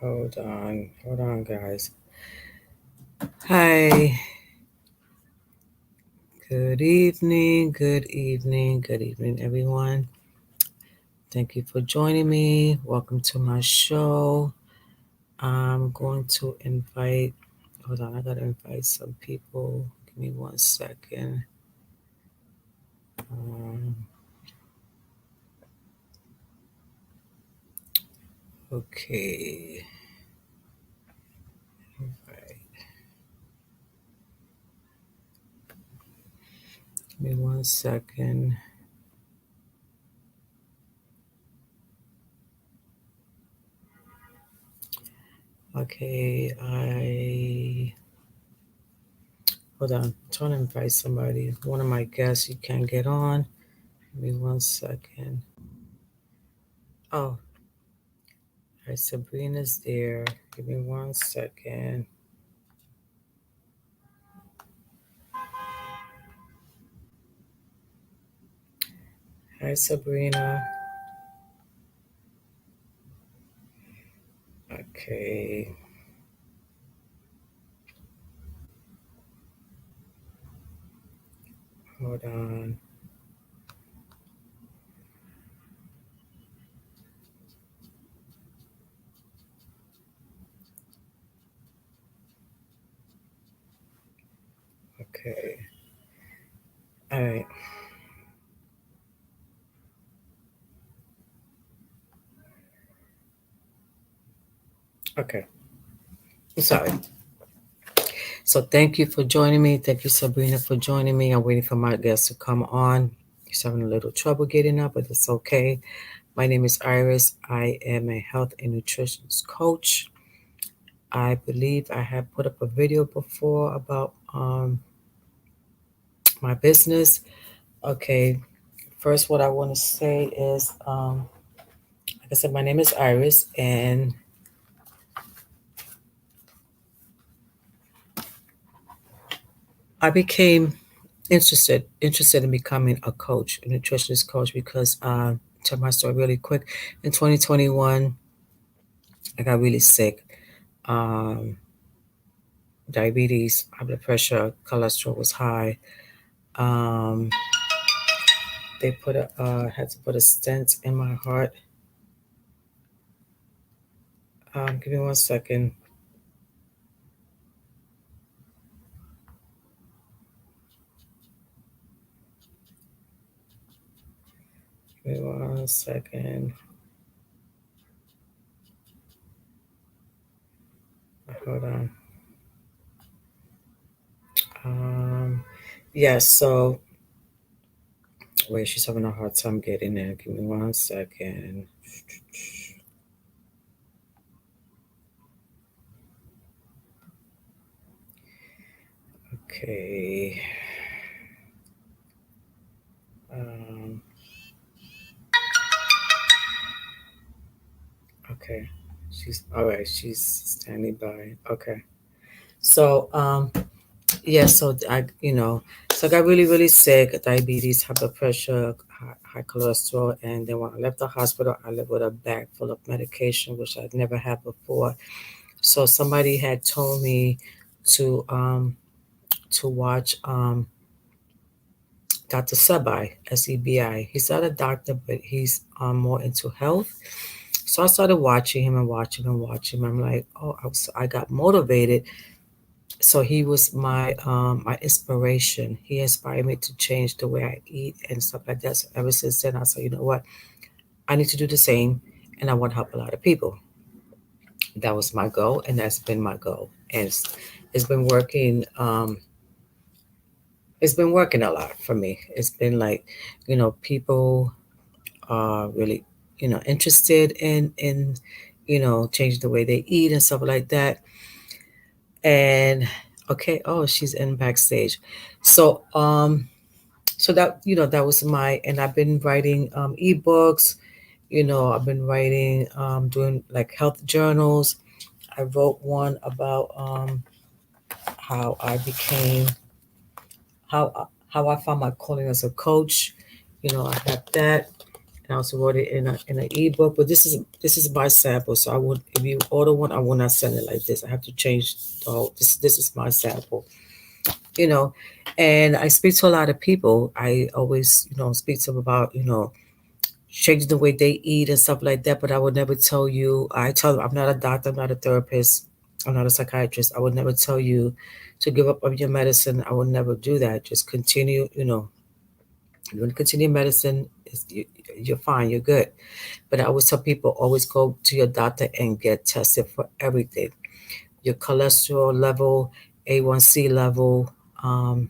Hold on, guys. Hi, good evening, everyone. Thank you for joining me. Welcome to my show. I'm going to invite, hold on, I gotta invite some people. Give me 1 second. Um, okay, invite. Give me 1 second. Okay, hold on, I'm trying to invite somebody. One of my guests, you can't get on. Give me 1 second. Oh, all right, Sabrina's there. Give me 1 second. Hi, Sabrina. Okay, hold on. Okay, all right. Okay, I'm sorry. So thank you for joining me. Thank you, Sabrina, for joining me. I'm waiting for my guest to come on. He's having a little trouble getting up, but it's okay. My name is Iris. I am a health and nutrition coach. I believe I have put up a video before about my business. Okay, first, what I want to say is, like I said, my name is Iris, and I became interested in becoming a coach, a nutritionist coach, because tell my story really quick. In 2021, I got really sick. Um, Diabetes, high blood pressure, cholesterol was high. Um, they had to put a stent in my heart. Give me 1 second. Give me 1 second. Hold on. Um, yeah. So wait, she's having a hard time getting there. Give me 1 second. Okay. Um, okay. She's all right. She's standing by. Okay. So, yeah. So so I got really, really sick. Diabetes, high blood pressure, high cholesterol, and then when I left the hospital, I left with a bag full of medication, which I'd never had before. So somebody had told me to um to watch Dr. Sebi, Sebi. He's not a doctor, but he's more into health. So I started watching him and watching him and watching him. I'm like, oh, I got motivated. So he was my inspiration. He inspired me to change the way I eat and stuff like that. So ever since then, I said, you know what, I need to do the same, and I want to help a lot of people. That was my goal, and that's been my goal, and it's been working. It's been working a lot for me. It's been like, people are really, interested in changing the way they eat and stuff like that. And okay, oh, she's in backstage. So so that that was my, and I've been writing ebooks. I've been writing, doing like health journals. I wrote one about how I became, how how I found my calling as a coach. I have that. and I also wrote it in an ebook. But this is my sample, so I would if you order one, I will not send it like this. I have to change the whole. This is my sample, you know. And I speak to a lot of people. I always speak to them about changing the way they eat and stuff like that. But I would never tell you. I tell them I'm not a doctor, I'm not a therapist, I'm not a psychiatrist. I would never tell you to give up on your medicine. I would never do that. Just continue. You want to continue medicine. You're fine. You're good. But I always tell people always go to your doctor and get tested for everything. Your cholesterol level, A1C level. Um,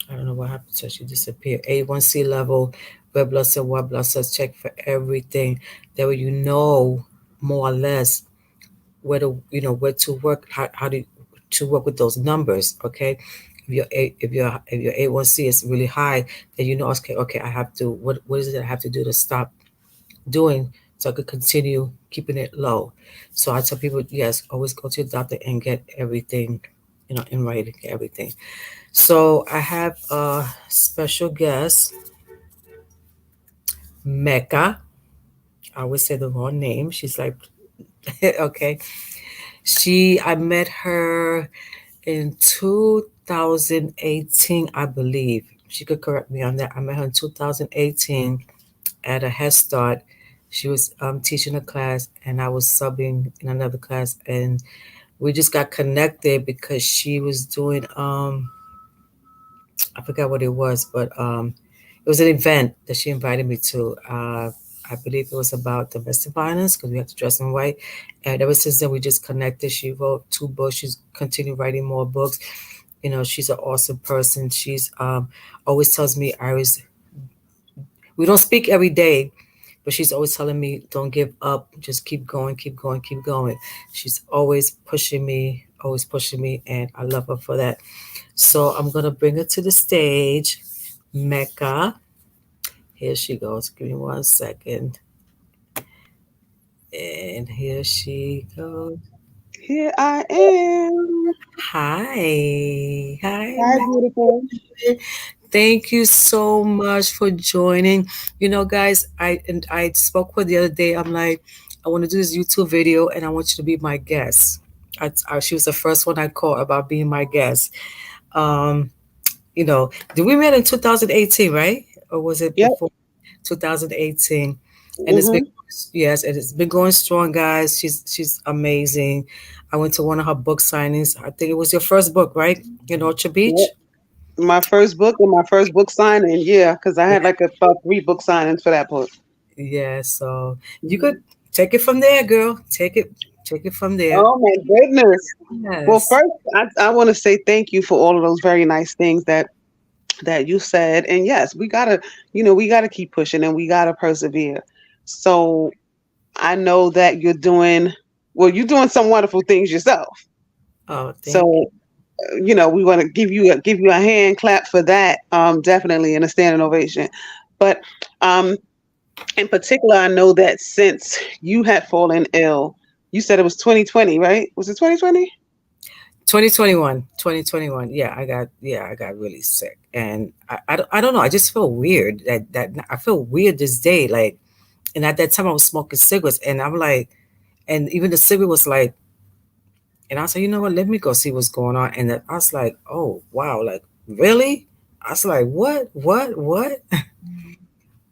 I don't know what happened to her. She disappeared. A1C level, red blood cell, white blood cells, check for everything. That way you know more or less where to work, how to work with those numbers. Okay, if your A1C is really high, then okay, I have to what is it I have to do to stop doing so I could continue keeping it low. So I tell people, yes, always go to your doctor and get everything, in writing, everything. So I have a special guest, Mecca. I always say the wrong name. She's like, okay. I met her in 2018, I believe. She could correct me on that. I met her in 2018 at a Head Start. She was teaching a class, and I was subbing in another class, and we just got connected because she was doing I forgot what it was, but it was an event that she invited me to. I believe it was about domestic violence because we have to dress in white. And ever since then, we just connected. She wrote 2 books. She's continued writing more books. She's an awesome person. She's always tells me, Iris, we don't speak every day, but she's always telling me, don't give up. Just keep going, keep going, keep going. She's always pushing me, and I love her for that. So I'm gonna bring her to the stage, Mecca. Here she goes. Give me 1 second. And here she goes. Here I am. Hi. Hi, Hi, Mecca. beautiful. Thank you so much for joining. Guys, I spoke with the other day. I'm like, I want to do this YouTube video and I want you to be my guest. She was the first one I called about being my guest. Um, did we met in 2018, right? Or was it Yep. before 2018? And it's been Mm-hmm. yes, and it's been going strong, guys. She's amazing. I went to one of her book signings. I think it was your first book, right? In Orchard Yep. Beach. My first book and my first book signing. Yeah, because I Yeah, had like about 3 book signings for that book. yeah. So you could Mhm. take it from there, girl. Take it from there. Oh my goodness. Well, Yes. first, I want to say thank you for all of those very nice things that you said. And yes, we gotta keep pushing and we gotta persevere. So I know that you're doing some wonderful things yourself. Oh, thank you. So we want to give you a hand clap for that, definitely, and a standing ovation. But um, in particular, I know that since you had fallen ill, you said it was 2020, right? Was it 2020? 2021. Yeah, I got really sick. And I don't know. I just feel weird that I feel weird this day. Like, and at that time I was smoking cigarettes and I'm like, and even the cigarette was like, and I said, you know what, let me go see what's going on. And then I was like, oh, wow. Like, really? I was like, what?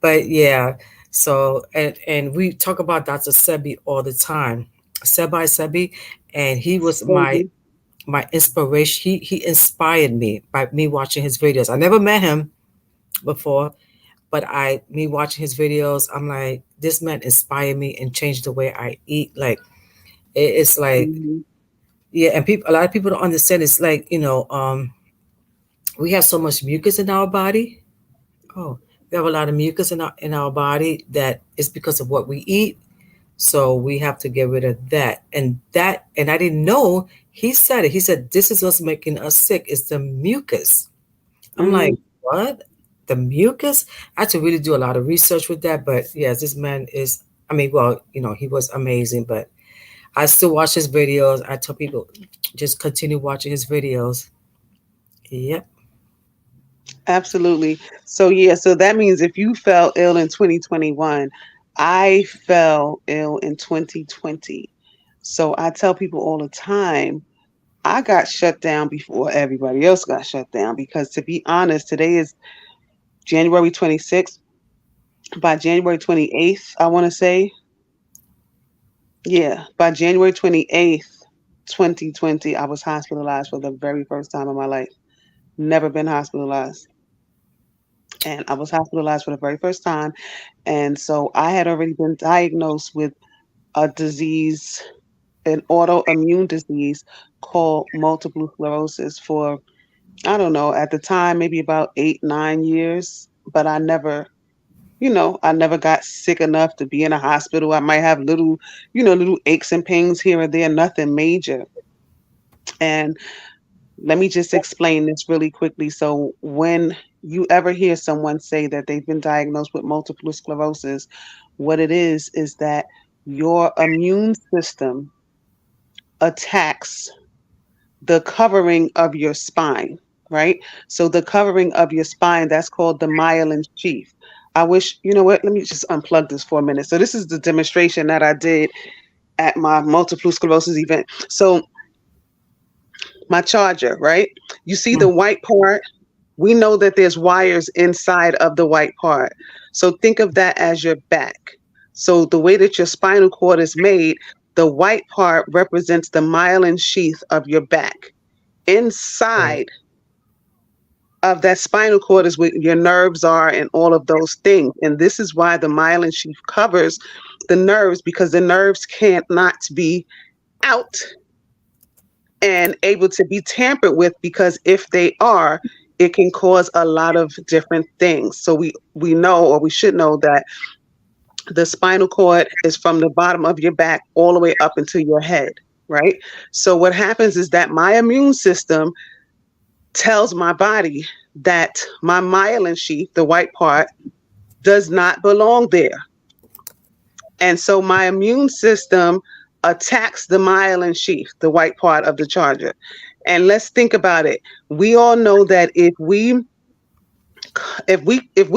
But yeah, so and we talk about Dr. Sebi all the time, Sebi, and he was my Maybe. inspiration. He inspired me by me watching his videos. I never met him before, but me watching his videos, I'm like, this man inspired me and changed the way I eat. Like it's like, Hmm. yeah, and a lot of people don't understand. It's like we have so much mucus in our body. Oh, we have a lot of mucus in our body that is because of what we eat. So we have to get rid of that. And I didn't know. He said it. He said this is what's making us sick. It's the mucus. I'm like, Hmm. what? The mucus? I had to really do a lot of research with that. But yes, this man is. I mean, well, he was amazing. But I still watch his videos. I tell people, just continue watching his videos. Yep. Absolutely. So yeah, so that means if you fell ill in 2021, I fell ill in 2020. So I tell people all the time, I got shut down before everybody else got shut down because to be honest, today is January 26th. By January 28th, I want to say, yeah, by January 28th, 2020, I was hospitalized for the very first time in my life. Never been hospitalized. And I was hospitalized for the very first time. And so I had already been diagnosed with a disease, an autoimmune disease called multiple sclerosis for, I don't know, at the time, maybe about 8, 9 years. But I never, I never got sick enough to be in a hospital. I might have little, little aches and pains here and there, nothing major. And let me just explain this really quickly. So, when you ever hear someone say that they've been diagnosed with multiple sclerosis, what it is that your immune system attacks the covering of your spine, right? So, the covering of your spine, that's called the myelin sheath. I wish, you know what, let me just unplug this for a minute. So, this is the demonstration that I did at my multiple sclerosis event. So, my charger, right? You see the Mm, white part. We know that there's wires inside of the white part. So think of that as your back. So the way that your spinal cord is made, the white part represents the myelin sheath of your back. right, Inside of that spinal cord is where your nerves are and all of those things. And this is why the myelin sheath covers the nerves because the nerves can't not be out and able to be tampered with because if they are, it can cause a lot of different things. So we know or we should know that the spinal cord is from the bottom of your back all the way up into your head, right? So what happens is that my immune system tells my body that my myelin sheath, the white part, does not belong there. And so my immune system attacks the myelin sheath, the white part of the charger. And let's think about it. We all know that if we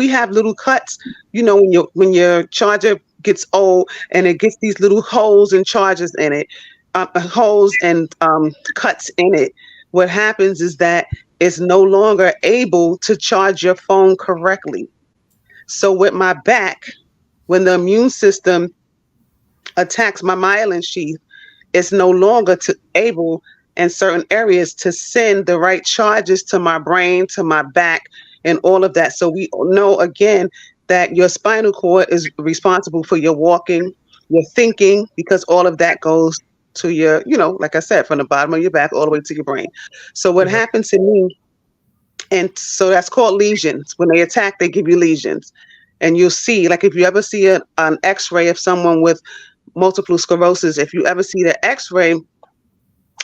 have little cuts, when your charger gets old and it gets these little holes and charges in it, holes and cuts in it, what happens is that it's no longer able to charge your phone correctly. So with my back, when the immune system attacks my myelin sheath, it's no longer able in certain areas to send the right charges to my brain, to my back, and all of that. So we know again that your spinal cord is responsible for your walking, your thinking, because all of that goes to your, like I said, from the bottom of your back all the way to your brain. So what right. happened to me, and so that's called lesions. When they attack, they give you lesions. And you'll see, like if you ever see an x-ray of someone with multiple sclerosis, if you ever see the x-ray,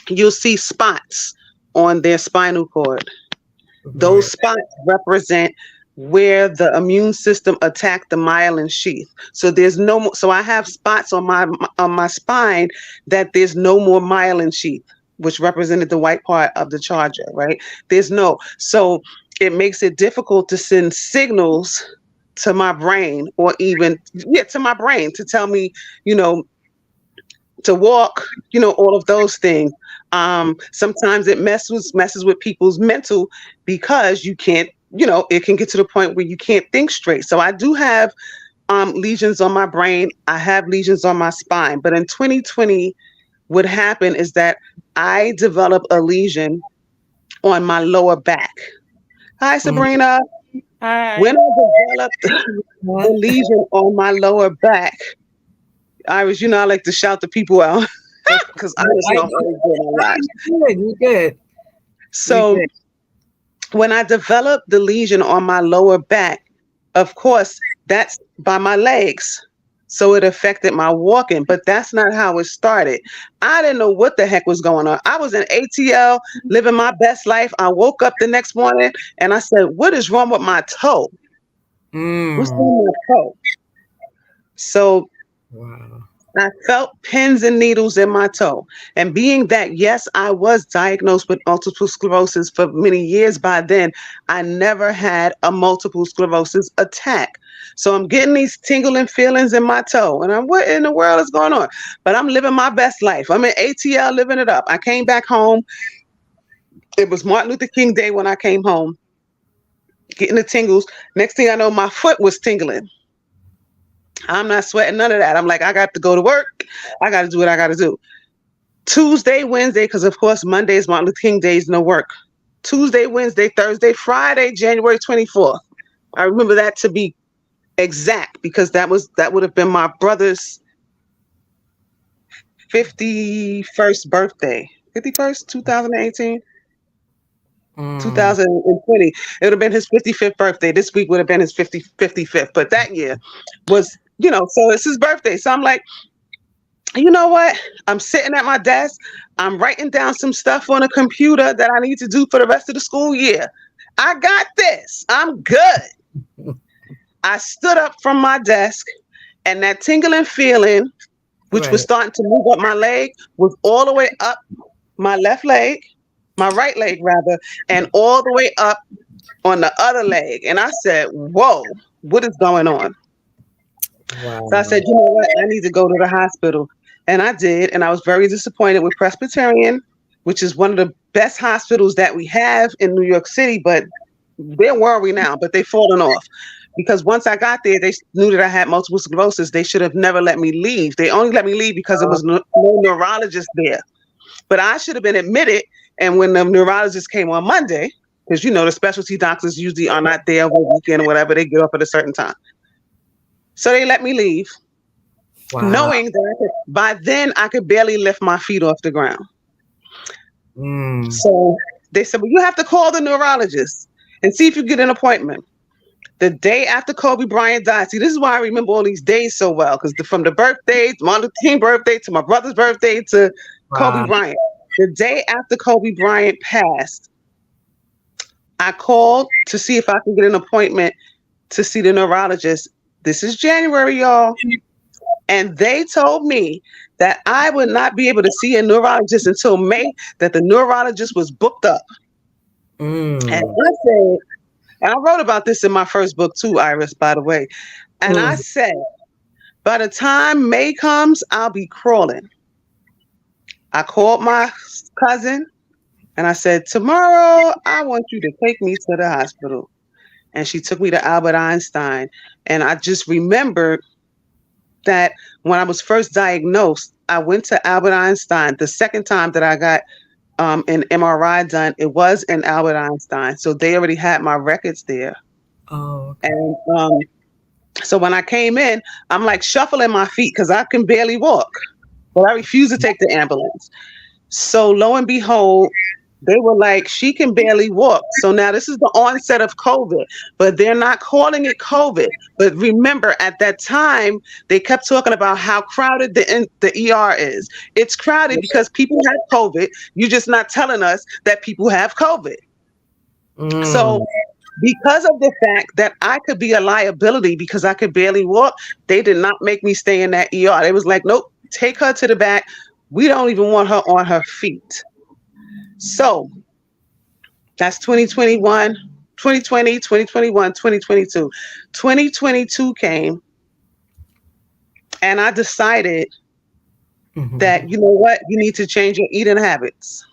you'll see spots on their spinal cord. Those Right. spots represent where the immune system attacked the myelin sheath. So there's no more, so I have spots on my spine that there's no more myelin sheath, which represented the white part of the charger, right? There's no. So it makes it difficult to send signals to my brain or even to my brain to tell me, you know, to walk, all of those things. Sometimes it messes with people's mental because you can't, it can get to the point where you can't think straight. So I do have lesions on my brain. I have lesions on my spine. But in 2020, what happened is that I developed a lesion on my lower back. Hi, Mm, Sabrina. hi. When I developed the What? lesion on my lower back, Iris, I like to shout the people out because I was I not did. always doing a No, lot. you did. You did. You So did. when I developed the lesion on my lower back, of course, that's by my legs. So it affected my walking, but that's not how it started. I didn't know what the heck was going on. I was in ATL living my best life. I woke up the next morning and I said, "What is wrong with my toe? What's Mm. wrong with my toe?" So Wow. I felt pins and needles in my toe. And being that, yes, I was diagnosed with multiple sclerosis for many years by then, I never had a multiple sclerosis attack. So I'm getting these tingling feelings in my toe. And I'm, what in the world is going on? But I'm living my best life. I'm in ATL living it up. I came back home. It was Martin Luther King Day when I came home, getting the tingles. Next thing I know, my foot was tingling. I'm not sweating none of that. I'm like, I got to go to work. I got to do what I got to do. Tuesday, Wednesday, because of course Monday is Martin Luther King Days, no work. Tuesday, Wednesday, Thursday, Friday, January 24th. I remember that to be exact because that would have been my brother's 51st birthday. 51st, 2018, Mm, 2020. It would have been his 55th birthday. This week would have been his 55th. But that year was, so it's his birthday. So I'm like, you know what? I'm sitting at my desk. I'm writing down some stuff on a computer that I need to do for the rest of the school year. I got this. I'm good. I stood up from my desk, and that tingling feeling, which was right. starting to move up my leg, was all the way up my left leg, my right leg rather, and all the way up on the other leg. And I said, whoa, what is going on? So I said, Wow. you know what? I need to go to the hospital. And I did. And I was very disappointed with Presbyterian, which is one of the best hospitals that we have in New York City. But where were we now? But they've fallen off. Because once I got there, they knew that I had multiple sclerosis. They should have never let me leave. They only let me leave because there Oh, was no neurologist there. But I should have been admitted. And when the neurologist came on Monday, because the specialty doctors usually are not there over the weekend or whatever, they get up at a certain time. So they let me leave, wow. knowing that by then I could barely lift my feet off the ground. Mm, So they said, well, you have to call the neurologist and see if you get an appointment. The day after Kobe Bryant died, see, this is why I remember all these days so well, because from the birthday, Martin Luther King birthday, to my brother's birthday, to Kobe wow. Bryant. The day after Kobe Bryant passed, I called to see if I could get an appointment to see the neurologist. This is January, y'all. And they told me that I would not be able to see a neurologist until May, that the neurologist was booked up. And Mm, I said, and I wrote about this in my first book too, Iris, by the way. And I mm, said, by the time May comes, I'll be crawling. I called my cousin and I said, tomorrow I want you to take me to the hospital. And she took me to Albert Einstein. And I just remembered that when I was first diagnosed, I went to Albert Einstein. The second time that I got an MRI done, it was in Albert Einstein. So they already had my records there. oh, okay. And so when I came in, I'm like shuffling my feet because I can barely walk. But I refuse to take the ambulance. So lo and behold, they were like, she can barely walk. So now this is the onset of COVID, but they're not calling it COVID. But remember, at that time, they kept talking about how crowded the ER is. It's crowded because people have COVID. You're just not telling us that people have COVID. So Mm, because of the fact that I could be a liability because I could barely walk, they did not make me stay in that ER. They was like, nope, take her to the back. We don't even want her on her feet. So that's 2021, 2020, 2021, 2022. 2022 came and I decided mhm. that, you know what, you need to change your eating habits.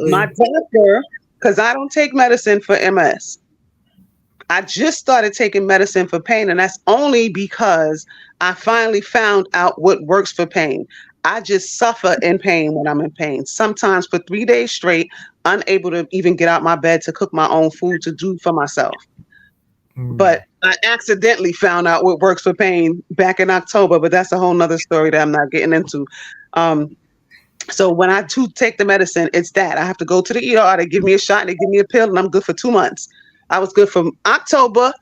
My Absolutely. doctor, because I don't take medicine for MS. I just started taking medicine for pain, and that's only because I finally found out what works for pain. I just suffer in pain when I'm in pain, sometimes for 3 days straight, unable to even get out my bed to cook my own food to do for myself. Mm, But I accidentally found out what works for pain back in October, but that's a whole nother story that I'm not getting into. Um, so when I do take the medicine, it's that I have to go to the ER. They give me a shot and they give me a pill, and I'm good for 2 months. I was good from October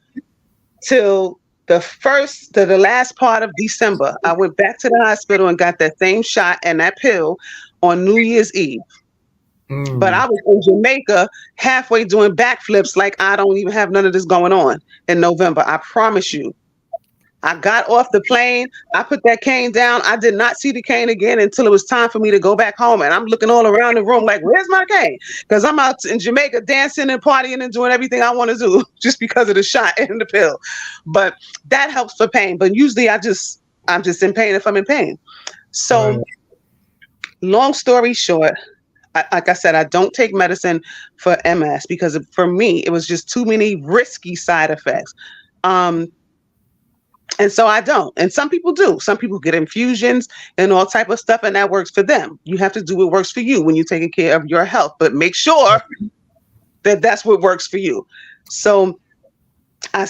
till the last part of December. I went back to the hospital and got that same shot and that pill on New Year's Eve. But mm. I was in Jamaica halfway doing backflips like I don't even have none of this going on in November. I promise you. I got off the plane. I put that cane down. I did not see the cane again until it was time for me to go back home. And I'm looking all around the room like, where's my cane? Because I'm out in Jamaica dancing and partying and doing everything I want to do just because of the shot and the pill. But that helps for pain. But usually I'm just in pain if I'm in pain. So Right. long story short, like I said, I don't take medicine for MS because for me, it was just too many risky side effects. Um, and so I don't. And some people do. Some people get infusions and all type of stuff, and that works for them. You have to do what works for you when you're taking care of your health, but make sure that that's what works for you. So I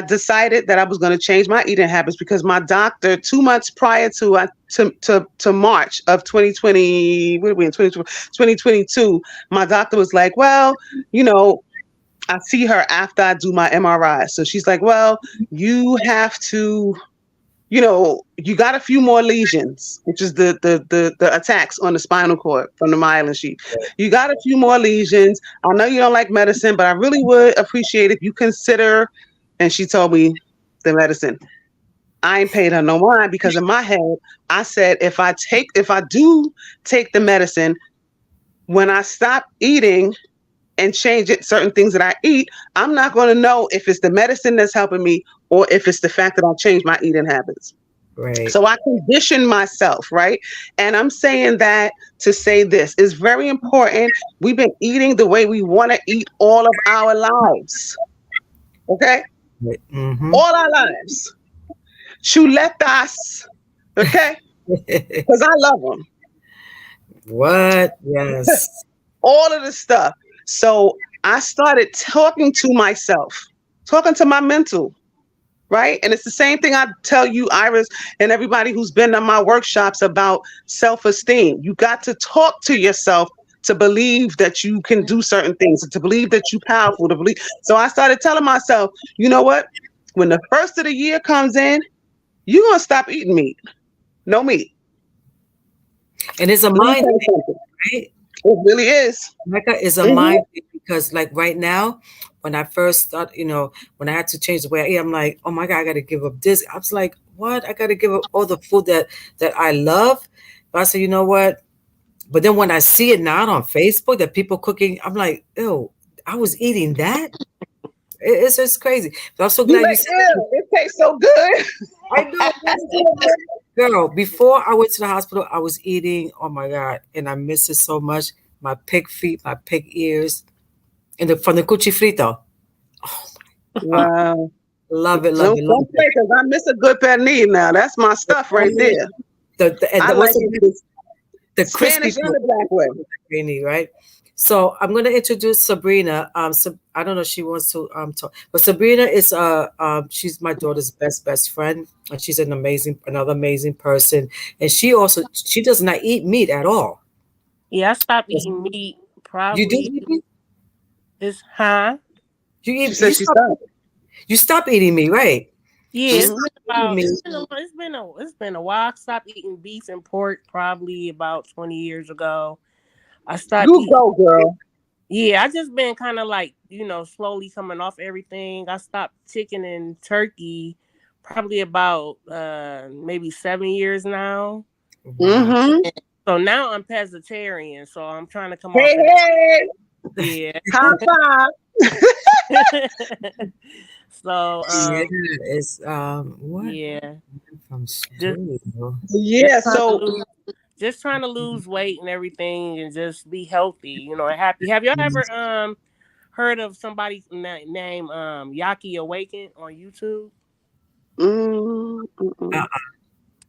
decided that I was going to change my eating habits because my doctor, 2 months prior to March of 2020, what are we in 2022, my doctor was like, well, you know, I see her after I do my MRI. So she's like, well, you have to, you got a few more lesions, which is the attacks on the spinal cord from the myelin sheath. You got a few more lesions. I know you don't like medicine, but I really would appreciate if you consider. And she told me the medicine. I ain't paid her no mind because in my head, I said if I do take the medicine, when I stop eating and change it, certain things that I eat, I'm not going to know if it's the medicine that's helping me or if it's the fact that I changed my eating habits. Right. So I condition myself, right? And I'm saying that to say this is very important. We've been eating the way we want to eat all of our lives. Okay? Right. Mm-hmm. All our lives. Chuletas. Okay? Because I love them. What? Yes. All of the stuff. So I started talking to myself, talking to my mental, right? And it's the same thing I tell you, Iris, and everybody who's been on my workshops about self-esteem. You got to talk to yourself to believe that you can do certain things, to believe that you're powerful, to believe. So I started telling myself, you know what? When the first of the year comes in, you're going to stop eating meat. No meat. And it's a Let me mind tell you thing, something. right? It really is. Mecca is a Mhm. mind thing because, like right now, when I first start, when I had to change the way I eat, I'm like, oh my god, I got to give up this. I was like, what? I got to give up all the food that I love. But I said, you know what? But then when I see it now on Facebook that people cooking, I'm like, ew, I was eating that. It's just crazy. But I'm so You glad you like, said that. ew, it tastes so good. I know, girl. Before I went to the hospital, I was eating. Oh my god, and I miss it so much. My pig feet, my pig ears, and from the cuchi frito. Oh my god, Wow. love it, love Don't it, love don't play it. because I miss a good pernil now. That's my stuff right there. And I the, like what's it the the crispy Spanish and the black way. rainy, right? So I'm going to introduce Sabrina. I don't know if she wants to talk, but Sabrina is she's my daughter's best friend, and she's another amazing person. And she does not eat meat at all. Yeah, I stopped Yes. eating meat You do probably eat meat? this huh? You She eat said she stopped. you stop eating meat, right? Yeah, She it's Hmm. stopped been eating about meat. it's been a while. I stopped eating beef and pork probably about 20 years ago. I stopped You eating. go, girl. Yeah, I just been kind of like slowly coming off everything. I stopped chicken and turkey probably about maybe 7 years now. Wow. Hmm. So now I'm pescatarian. So I'm trying to come off Hey, of that. hey, Yeah. high five. So Yeah, it's what yeah, from just studio. Yeah. trying to So, lose just trying to lose weight and everything and just be healthy, and happy. Have y'all ever heard of somebody named Yaki Awaken on YouTube? mm.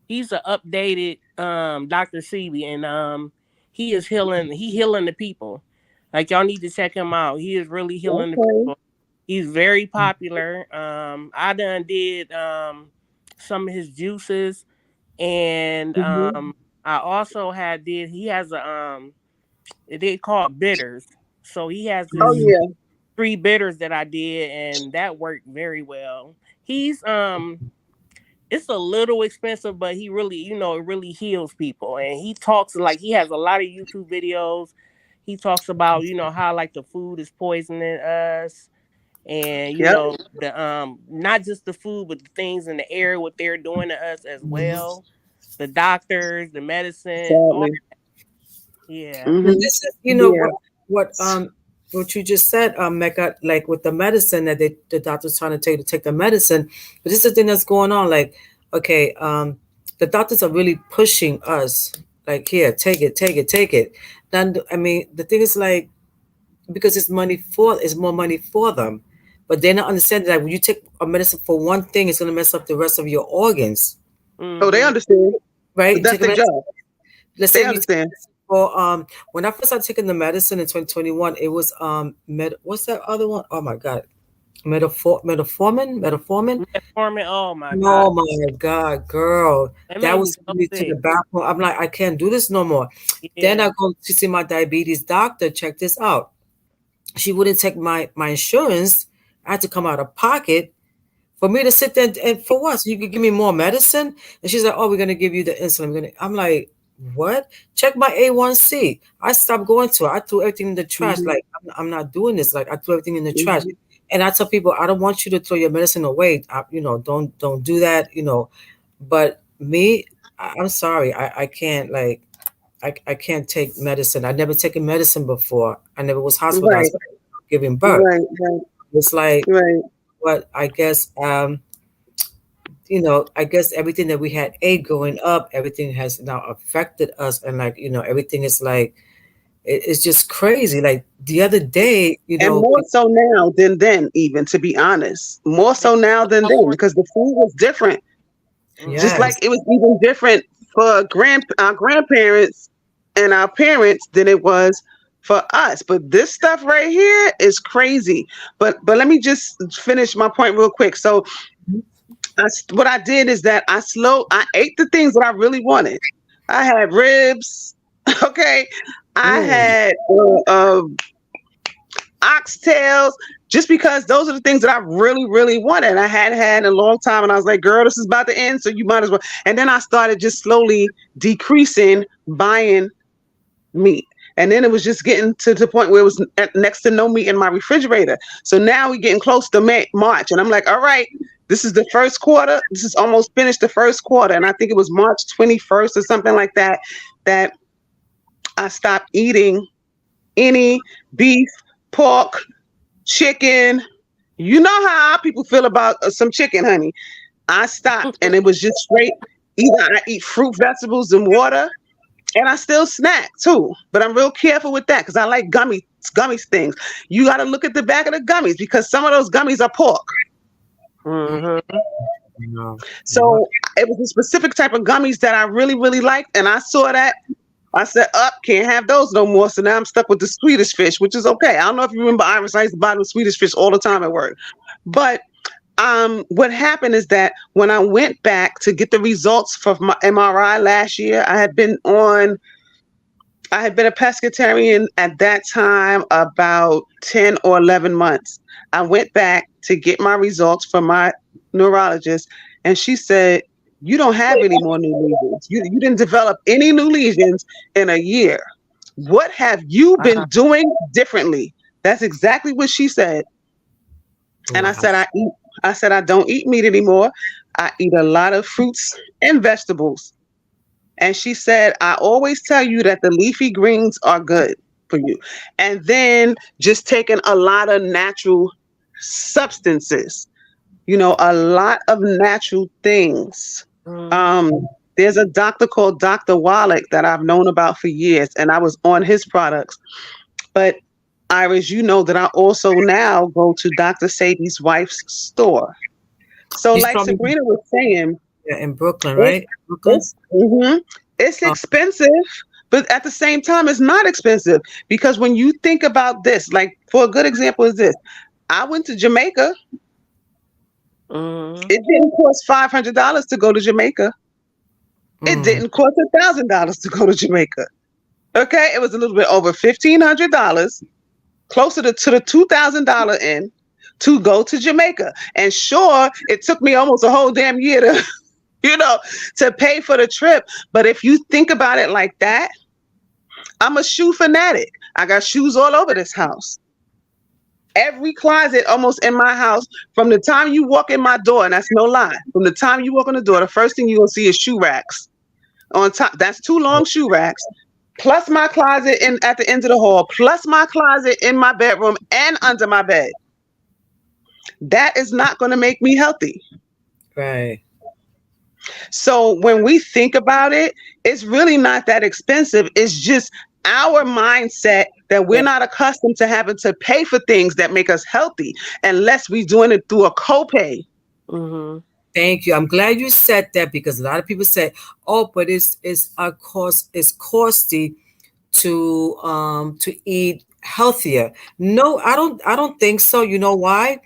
He's an updated Dr. Sebi, and he healing the people. Like, y'all need to check him out. He is really healing the Okay. people. He's very popular. I done did some of his juices, and Hmm. I also he has a they called bitters. So he has Oh this yeah. three bitters that I did, and that worked very well. He's it's a little expensive, but he really, it really heals people. And he talks, like, he has a lot of YouTube videos. He talks about, how like the food is poisoning us, and Yep. the not just the food, but the things in the air, what they're doing to us as Mhm. well. The doctors, the medicine, all. Sadly. Yeah. But Hmm. this is, Yeah. what you just said, Mecca, like with the medicine that the doctor's trying to take the medicine. But this is the thing that's going on. Like, okay, the doctors are really pushing us. Like, here, take it, take it, take it. Then, I mean, the thing is like because it's more money for them, but they're not understanding that when you take a medicine for one thing, it's gonna mess up the rest of your organs, Oh, they Hmm. understand. right? But You that's take a their medicine. job. Let's say They you take understand. for when I first started taking the medicine in 2021, it was what's that other one? Oh my god, metformin. Metformin. Oh my god, Oh my god, girl, that that made me was so sending me to the sick. bathroom. I'm like, I can't do this no more. Then Yeah. I go to see my diabetes doctor. Check this out. She wouldn't take my insurance. I had to come out of pocket for me to sit there and for what? So you could give me more medicine? And she's like, "Oh, we're gonna give you the insulin." I'm like, "What? Check my A1C." I stopped going to it. I threw everything in the trash. Hmm. Like I'm not doing this. Like I threw everything in the trash. Hmm. And I tell people, I don't want you to throw your medicine away. Don't do that. But me, I'm sorry. I can't like I can't take medicine. I never taken medicine before. I never was Right. hospitalized giving birth. Right. Right. It's like, Right. but I guess I guess everything that we had growing up, everything has now affected us, and like everything is like it's just crazy. Like the other day, And more so now than then, even to be honest, more They so now put than then more. because the food was different. Just Hmm. like yes, it was even different for our grandparents and our parents than it was for us. But this stuff right here is crazy. But let me just finish my point real quick. So what I did is that I ate the things that I really wanted. I had ribs. Okay. I mm, had oxtails, just because those are the things that I really, really wanted. And I hadn't had in a long time. And I was like, girl, this is about to end. So you might as well. And then I started just slowly decreasing buying meat. And then it was just getting to the point where it was next to no meat in my refrigerator. So now we're getting close to March. And I'm like, all right, this is the first quarter. This is almost finished the first quarter. And I think it was March 21st or something like that, that I stopped eating any beef, pork, chicken. You know how our people feel about some chicken, honey. I stopped, and it was just straight. Either I eat fruit, vegetables, and water, and I still snack too. But I'm real careful with that because I like gummy things. You got to look at the back of the gummies because some of those gummies are pork. Hmm. no, what? So it was a specific type of gummies that I really, really liked, and I saw that. I said, up, can't have those no more. So now I'm stuck with the Swedish fish, which is okay. I don't know if you remember, Iris, I used to buy the Swedish fish all the time at work. But what happened is that when I went back to get the results for my MRI last year, I had been a pescatarian at that time about 10 or 11 months. I went back to get my results from my neurologist, and she said, "You don't have any more new lesions. You didn't develop any new lesions in a year. What have you been Wow. doing differently?" That's exactly what she said. And I Wow. said, I said, I don't eat meat anymore. I eat a lot of fruits and vegetables. And she said, I always tell you that the leafy greens are good for you. And then just taking a lot of natural substances, a lot of natural things. Hmm. Um, there's a doctor called Dr. Wallach that I've known about for years, and I was on his products. But Iris, you know that I also now go to Dr. Sadie's wife's store. So, She's like probably Sabrina was saying, in Brooklyn, it, right? Brooklyn. it's Uh, expensive, but at the same time, it's not expensive because when you think about this, like for a good example is this, I went to Jamaica. Hmm. It didn't cost $500 to go to Jamaica. It mm, didn't cost $1,000 to go to Jamaica. Okay, it was a little bit over $1,500, closer to the $2,000 end to go to Jamaica. And sure, it took me almost a whole damn year to, you know, to pay for the trip. But if you think about it like that, I'm a shoe fanatic. I got shoes all over this house. every closet almost in my house, from the time you walk in my door, and that's no lie, from the time you walk in the door, the first thing you're gonna see is shoe racks on top. That's two long shoe racks, plus my closet in at the end of the hall, plus my closet in my bedroom and under my bed. That is not going to make me healthy. Right. So when we think about it, it's really not that expensive. It's just our mindset that we're Yeah. not accustomed to having to pay for things that make us healthy unless we're doing it through a copay. Mm-hmm. Thank you. I'm glad you said that because a lot of people say, "Oh, but it's a cost. It's costly to eat healthier." No, I don't think so. You know why?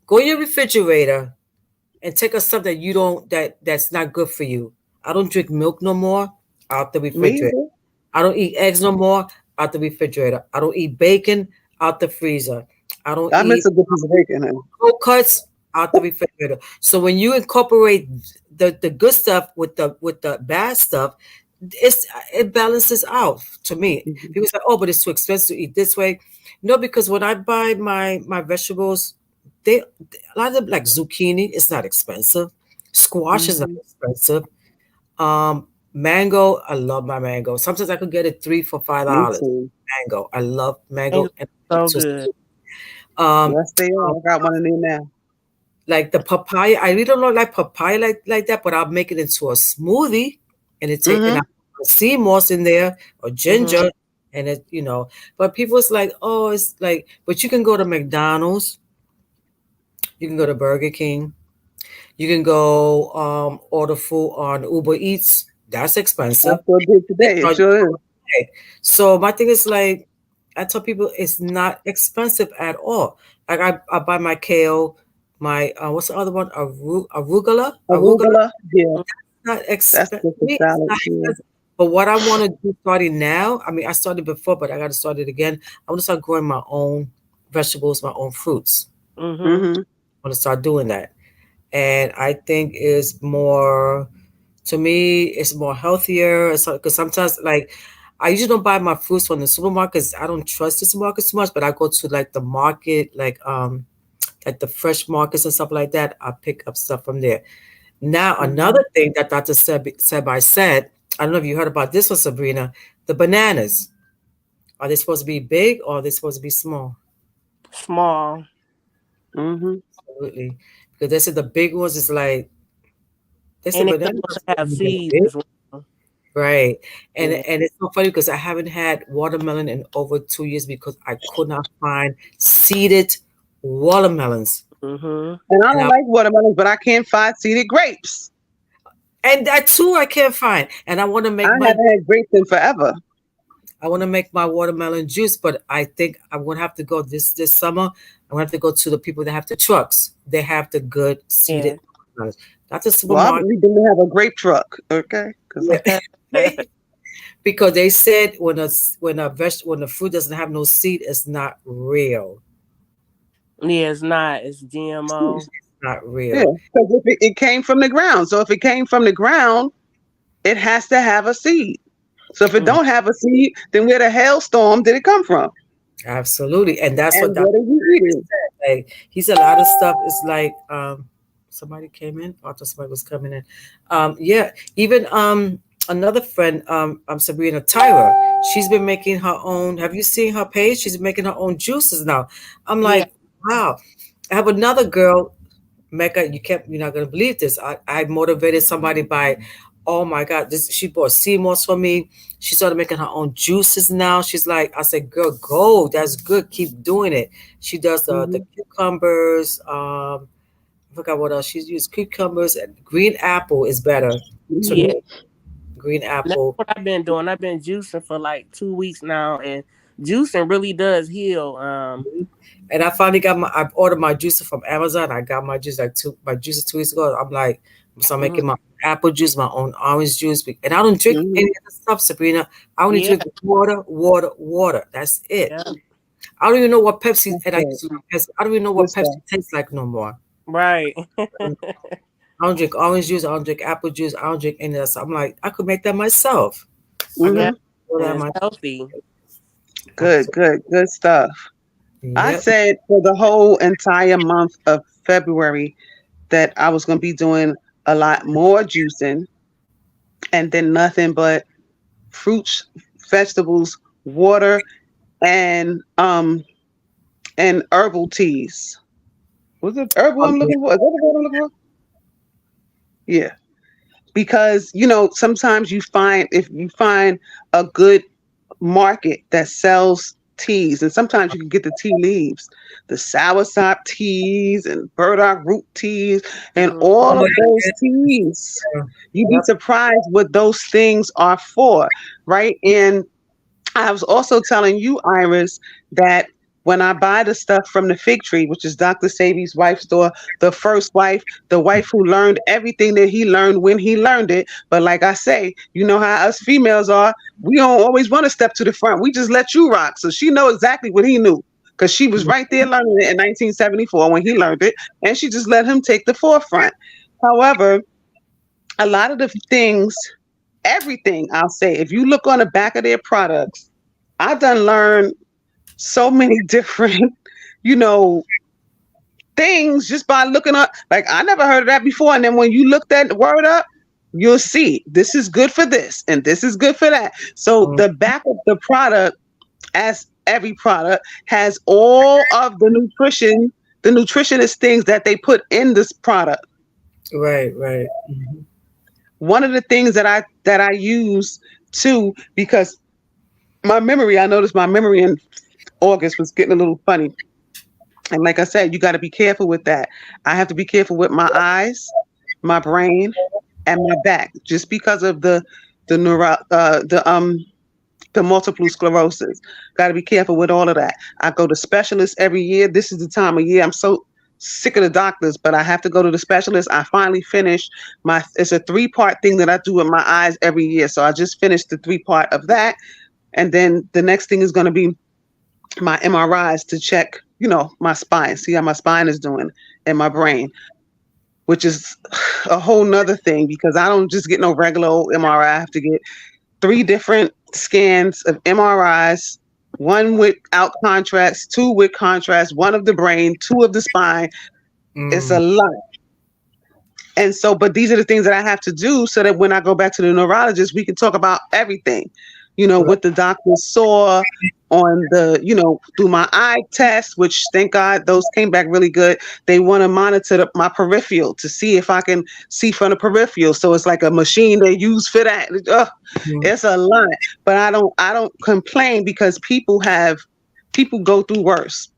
Go in your refrigerator and take a stuff that you don't that's not good for you. I don't drink milk no more out the Me refrigerator. either. I don't eat eggs no more out the refrigerator. I don't eat bacon out the freezer. I don't I miss eat a good piece of bacon. Honey. cold cuts out the refrigerator. So when you incorporate the good stuff with the bad stuff, it balances out to me. Mhm. People say, "Oh, but it's too expensive to eat this way." No, because when I buy my vegetables, they a lot of them like zucchini. It's not expensive. Squash is not Mhm. expensive. Mango. I love my mango. Sometimes I could get it three for five Me dollars. too. Mango. I love Mango's mango and so so good. um, Yes, they are. I got one in there now. like the papaya. I really don't like papaya like that, but I'll make it into a smoothie and and I Hmm. put sea moss in there or Mm-hmm. ginger and it. But people's like, oh, it's like, but you can go to McDonald's, you can go to Burger King, you can go order food on Uber Eats. That's I expensive. still did They today. It charge you sure is. for a day. So my thing is like, I tell people it's not expensive at all. Like I buy my kale, my what's the other one? Arugula. Arugula. Yeah, Not that's expensive. good for It's not salads. Yeah. expensive. But what I want to do starting now, I mean, I started before, but I got to start it again. I want to start growing my own vegetables, my own fruits. Mm-hmm. Hmm. I want to start doing that, and I think is more to me. It's more healthier. Because sometimes, like, I usually don't buy my fruits from the supermarkets. I don't trust the supermarkets too much, but I go to like the market, like the fresh markets and stuff like that. I pick up stuff from there. Now, Hmm. another thing that Dr. Sebai said, I don't know if you heard about this one, Sabrina, the bananas. Are they supposed to be big or are they supposed to be small? Small. Hmm. Absolutely. Because they said the big ones is like, they said And it's bananas supposed are to supposed have to be that seeds big. as well. Right. And Yeah. and it's so funny because I haven't had watermelon in over 2 years because I could not find seeded watermelons. Mm-hmm. And I And don't I like watermelons, but I can't find seeded grapes. and that too I can't find. And I want to I make my haven't had grapes in forever. I want to make my watermelon juice, but I think I'm gonna have to go this summer. I'm gonna have to go to the people that have the trucks. They have the good Yeah. seeded watermelons. Not the Well, I supermarket. believe them to have a grape truck. Okay, because Yeah. Because they said when the fruit doesn't have no seed, it's not real. Yeah, it's not. It's GMO. It's not yeah, real. because if it came from the ground, so if it came from the ground, it has to have a seed. So if it Mm. don't have a seed, then where the hailstorm did it come from? Absolutely. And that's what And Dr. what are you eating? said. Like he said a lot of stuff is like somebody came in. I thought somebody was coming in. Yeah, even another friend, Sabrina Tyra, she's been making her own. Have you seen her page? She's making her own juices now. I'm Yeah. like, wow. I have another girl, Mecca. You're not gonna believe this. I motivated somebody by, oh my God, this she bought sea moss for me. She started making her own juices now. She's like, I said, girl, go. That's good. Keep doing it. She does the Hmm. cucumbers. I forgot what else she's used. Cucumbers and green apple is better to Yeah. Hmm. me. Green And that's apple. what I've been doing. I've been juicing for like 2 weeks now, and juicing really does heal. And I finally I ordered my juicer from Amazon. I got my juice my juices 2 weeks ago. I'm like, so I'm Mhm. making my apple juice, my own orange juice. And I don't drink Hmm. any other stuff, Sabrina. I only Yeah. drink water, water, water. That's it. Yeah. I don't even know what Pepsi, That's and I good. used to drink Pepsi. I don't even know Good what Pepsi stuff. tastes like no more. Right. I don't drink orange juice. I don't drink apple juice. I don't drink any of that stuff. I'm like, I could make that myself. I Hmm. got Yeah. to do And that it's myself. healthy. Good, good, good stuff. I Yep. said for the whole entire month of February that I was going to be doing a lot more juicing and then nothing but fruits, vegetables, water, and herbal teas. Was it herbal I'm Okay. looking for? Is that the word I'm looking for? Yeah. Because sometimes you find if you find a good market that sells teas, and sometimes you can get the tea leaves, the soursop teas and burdock root teas, and Oh all my of those goodness. teas. Yeah. You'd be Yep. surprised what those things are for, right? And I was also telling you, Iris, that when I buy the stuff from the Fig Tree, which is Dr. Sabi's wife's store, the first wife, the wife who learned everything that he learned when he learned it. But like I say, you know how us females are. We don't always want to step to the front. We just let you rock. So she know exactly what he knew because she was right there learning it in 1974 when he learned it, and she just let him take the forefront. However, a lot of the things, everything I'll say, if you look on the back of their products, I done learned so many different, you know, things just by looking up. Like I never heard of that before. And then when you look that word up, you'll see this is good for this and this is good for that. So Mm. the back of the product, as every product, has all of the nutritionist things that they put in this product. Right, right. Mhm. One of the things that I use too, because I noticed my memory in August was getting a little funny. And like I said, you got to be careful with that. I have to be careful with my eyes, my brain, and my back, just because of the neuro, the multiple sclerosis. Got to be careful with all of that. I go to specialists every year. This is the time of year I'm so sick of the doctors, but I have to go to the specialist. I finally finished my. It's a 3-part thing that I do with my eyes every year. So I just finished the 3-part of that, and then the next thing is going to be my MRIs to check, my spine, see how my spine is doing and my brain, which is a whole nother thing because I don't just get no regular old MRI. I have to get 3 different scans of MRIs, one without contrast, 2 with contrast, 1 of the brain, 2 of the spine. It's Mm. a lot. And so, but these are the things that I have to do so that when I go back to the neurologist, we can talk about everything, Right. what the doctor saw on through my eye test, which thank God those came back really good. They want to monitor my peripheral to see if I can see from the peripheral. So it's like a machine they use for that. Ugh, Mhm. it's a lot, but I don't complain because people go through worse.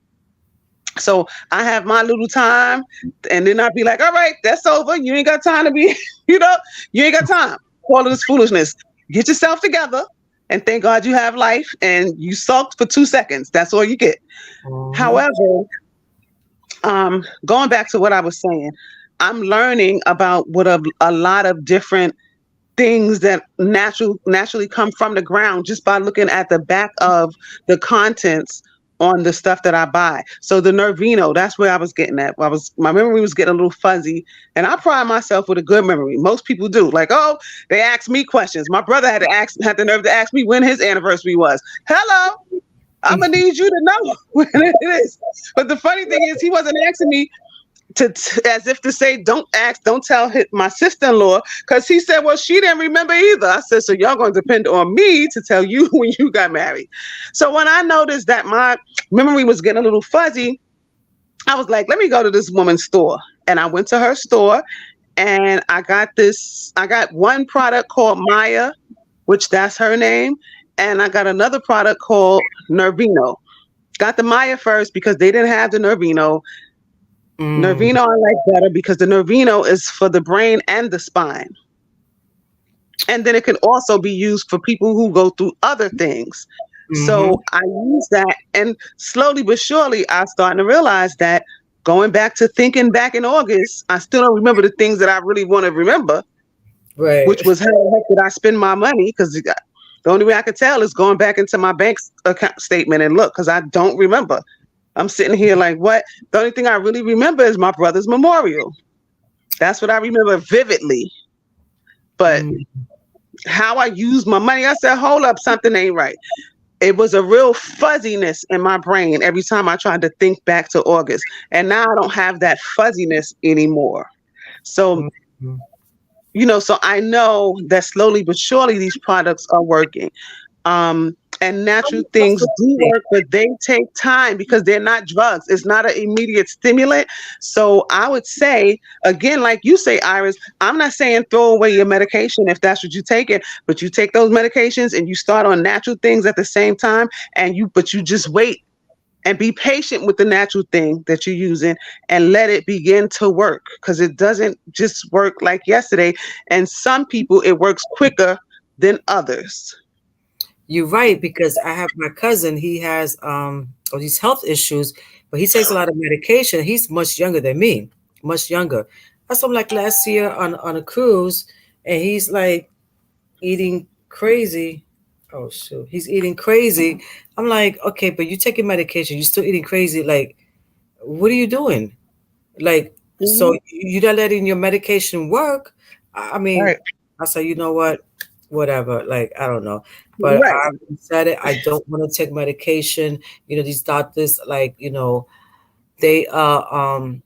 So I have my little time, and then I'd be like, all right, that's over. You ain't got time to be, you know, you ain't got time. All of this foolishness. Get yourself together and thank God you have life and you sulked for 2 seconds. That's all you get. Mhm. However, going back to what I was saying, I'm learning about what a lot of different things that naturally come from the ground just by looking at the back of the contents on the stuff that I buy. So the Nervino, that's where I was getting at. My memory was getting a little fuzzy, and I pride myself with a good memory. Most people do. Like, oh, they ask me questions. My brother had the nerve to ask me when his anniversary was. Hello, I'm gonna need you to know when it is. But the funny thing is, he wasn't asking me as if to say, don't tell my sister-in-law, because he said, well, she didn't remember either. I said, so y'all going to depend on me to tell you when you got married. So when I noticed that my memory was getting a little fuzzy, I was like, let me go to this woman's store. And I went to her store and I got one product called Maya, which that's her name. And I got another product called Nervino. Got the Maya first because they didn't have the Nervino. Mm. Nervino I like better because the Nervino is for the brain and the spine. And then it can also be used for people who go through other things. Mhm. So I use that, and slowly but surely, I'm starting to realize that going back to thinking back in August, I still don't remember the things that I really want to remember, Right. which was how the heck did I spend my money? Because the only way I could tell is going back into my bank account statement and look, because I don't remember. I'm sitting here like, what? The only thing I really remember is my brother's memorial. That's what I remember vividly. But Mm. how I use my money, I said, hold up, something ain't right. it was a real fuzziness in my brain every time I tried to think back to August. And now I don't have that fuzziness anymore. So, Mhm. so I know that slowly but surely these products are working. And natural things do Absolutely. work, but they take time because they're not drugs. It's not an immediate stimulant. So I would say, again, like you say, Iris, I'm not saying throw away your medication if that's what you take it, but you take those medications and you start on natural things at the same time, but you just wait and be patient with the natural thing that you're using and let it begin to work because it doesn't just work like yesterday. And some people, it works quicker than others. You're right, because I have my cousin. He has all these health issues, but he takes a lot of medication. He's much younger than me, much younger. I saw him like last year on a cruise, and he's like eating crazy. Oh shoot, he's eating crazy. I'm like, okay, but you taking medication, you're still eating crazy. Like, what are you doing? Like, so Mhm. you're not letting your medication work. I mean, Right. I said, you know what? Whatever. Like, I don't know. But Right. I said it. I don't want to take medication. These doctors, like, they are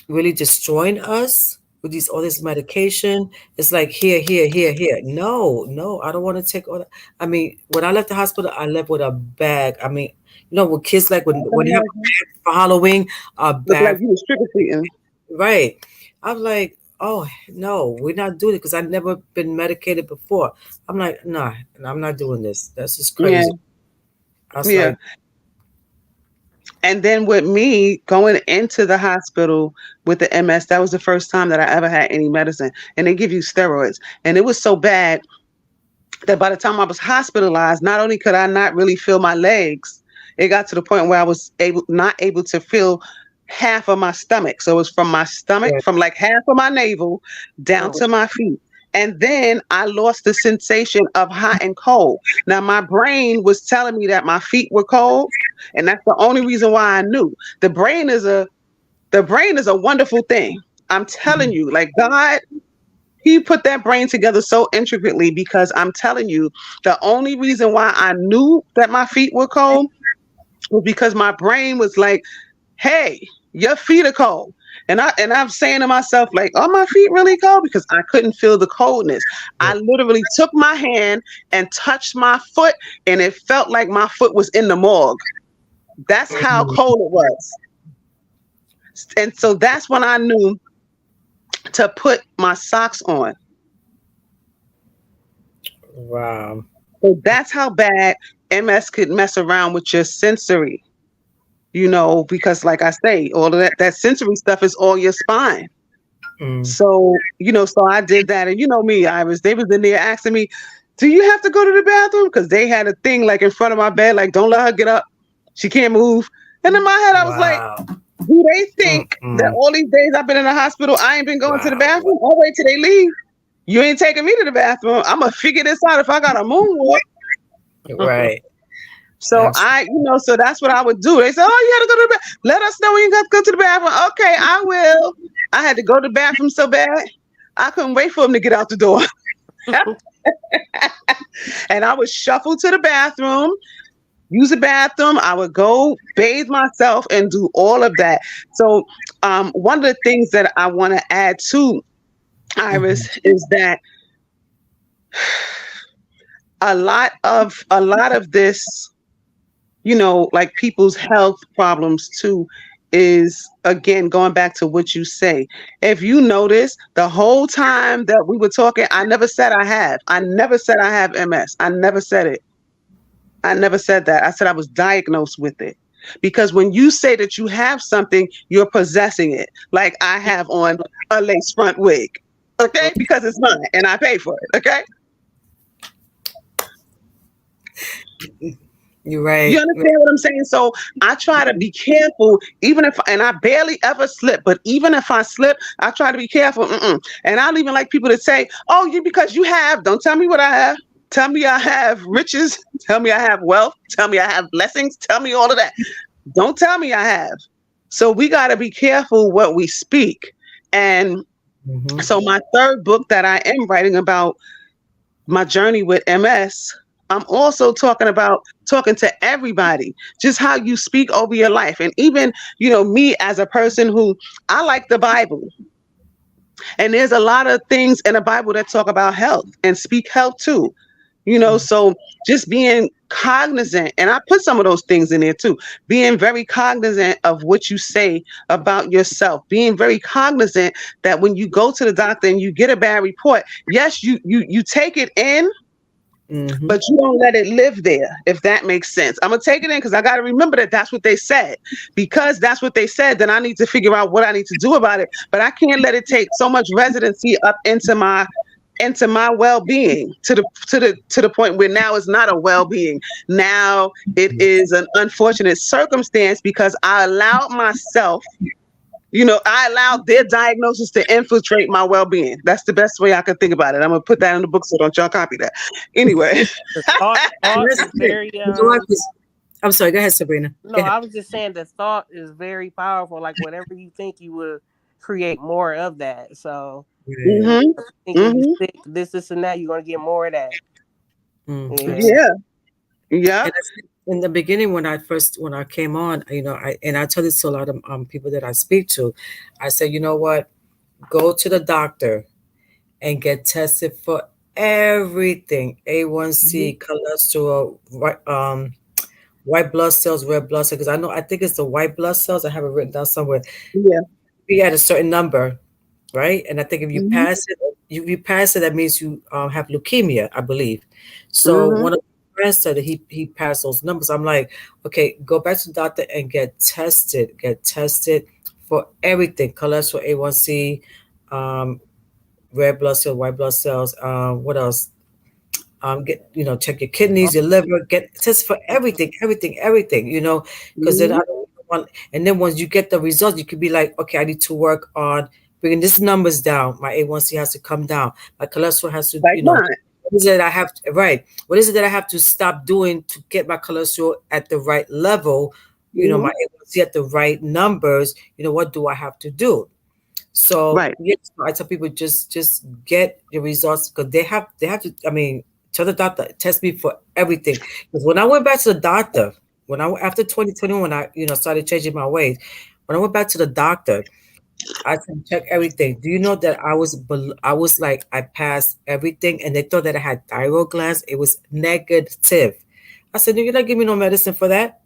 really destroying us with these all this medication. It's like here, here, here, here. No, no, I don't want to take all that. I mean, when I left the hospital, I left with a bag. I mean, with kids like I can when they have a imagine. bag for Halloween, a Look like bag. you was trick or treating. Right. I'm like, oh no, we're not doing it because I've never been medicated before. I'm like, nah, I'm not doing this. That's just Yeah. crazy. I was Yeah. like, And then with me going into the hospital with the MS, that was the first time that I ever had any medicine. And they give you steroids. And it was so bad that by the time I was hospitalized, not only could I not really feel my legs, it got to the point where I was not able to feel half of my stomach. So it was from my stomach, yeah, from like half of my navel down oh, to my feet. And then I lost the sensation of hot and cold. Now my brain was telling me that my feet were cold, and that's the only reason why I knew. The brain is a wonderful thing. I'm telling you, like God, he put that brain together so intricately because I'm telling you, the only reason why I knew that my feet were cold was because my brain was like, "Hey, your feet are cold." And I'm saying to myself, like, "Are my feet really cold?" Because I couldn't feel the coldness. yeah. I literally took my hand and touched my foot, and it felt like my foot was in the morgue. That's how Mhm. cold it was. And so that's when I knew to put my socks on. Wow. So that's how bad MS could mess around with your sensory, because like I say, all of that sensory stuff is all your spine. Mm. So I did that. And you know me, Iris, they was in there asking me, do you have to go to the bathroom? Because they had a thing like in front of my bed, like, don't let her get up. She can't move. And in my head, I was like, Wow. do they think that Mm-mm. all these days I've been in the hospital, I ain't been going to the Wow. bathroom? I'll wait till they leave. You ain't taking me to the bathroom. I'm going to figure this out if I got a moonwalk. Right. So Absolutely. so that's what I would do. They said, "Oh, you had to go to the bathroom. Let us know when you got to go to the bathroom." Okay, I will. I had to go to the bathroom so bad, I couldn't wait for him to get out the door, and I would shuffle to the bathroom, use the bathroom. I would go bathe myself and do all of that. So, one of the things that I want to add to Mhm. Iris is that a lot of this, like people's health problems too, is again going back to what you say. If you notice, the whole time that we were talking, I never said I have. I never said I have MS. I never said it. I never said that. I said I was diagnosed with it. Because when you say that you have something, you're possessing it. Like I have on a lace front wig. Okay? Because it's mine and I pay for it. Okay? You're You right. understand what I'm saying? So I try to be careful, and I barely ever slip, but even if I slip, I try to be careful. And I don't even like people to say, "Oh, because you have." Don't tell me what I have. Tell me I have riches. Tell me I have wealth. Tell me I have blessings. Tell me all of that. Don't tell me I have. So we got to be careful what we speak. And Hmm. so my third book that I am writing about my journey with MS, I'm also talking to everybody, just how you speak over your life. And even, me as a person who I like the Bible. And there's a lot of things in the Bible that talk about health and speak health too. So just being cognizant, and I put some of those things in there too, being very cognizant of what you say about yourself, being very cognizant that when you go to the doctor and you get a bad report, yes, you take it in, but you don't let it live there, if that makes sense. I'm going to take it in because I got to remember that that's what they said. Because that's what they said, then I need to figure out what I need to do about it. But I can't let it take so much residency up into my well-being to the point where now it's not a well-being. Now it is an unfortunate circumstance because I allowed myself, I allowed their diagnosis to infiltrate my well-being. That's the best way I can think about it. I'm gonna put that in the book, so don't y'all copy that. Anyway. thought is very I'm sorry, go ahead, Sabrina. No, I was just saying the thought is very powerful. Like whatever you think, you will create more of that. So Mm-hmm. think when you think this and that, you're gonna get more of that. Yeah. In the beginning, when I came on, I tell this to a lot of people that I speak to, I said, you know what, go to the doctor and get tested for everything: A1C, cholesterol, white blood cells, red blood cells. Because I think it's the white blood cells. I have it written down somewhere. Yeah. Be at a certain number, right? And I think if you pass it, you pass it, that means you have leukemia, I believe. So one of the friends said that he passed those numbers. I'm like, okay, go back to the doctor and get tested for everything: cholesterol, A1C, red blood cells, white blood cells. What else? Check your kidneys, your liver, get tests for everything, because then I don't want. And then once you get the results, you could be like, okay, I need to work on bringing these numbers down. My A1C has to come down. My cholesterol has to, what is it that I have to, right? What is it that I have to stop doing to get my cholesterol at the right level? My A1C at the right numbers. What do I have to do? So yes, I tell people just get your results, because they have to. I mean, tell the doctor, test me for everything. Because when I went back to the doctor, after 2021, when I started changing my ways, when I went back to the doctor, I said, check everything. Do you know that I was like, I passed everything, and they thought that I had thyroid glands. It was negative. I said, you're not giving me no medicine for that.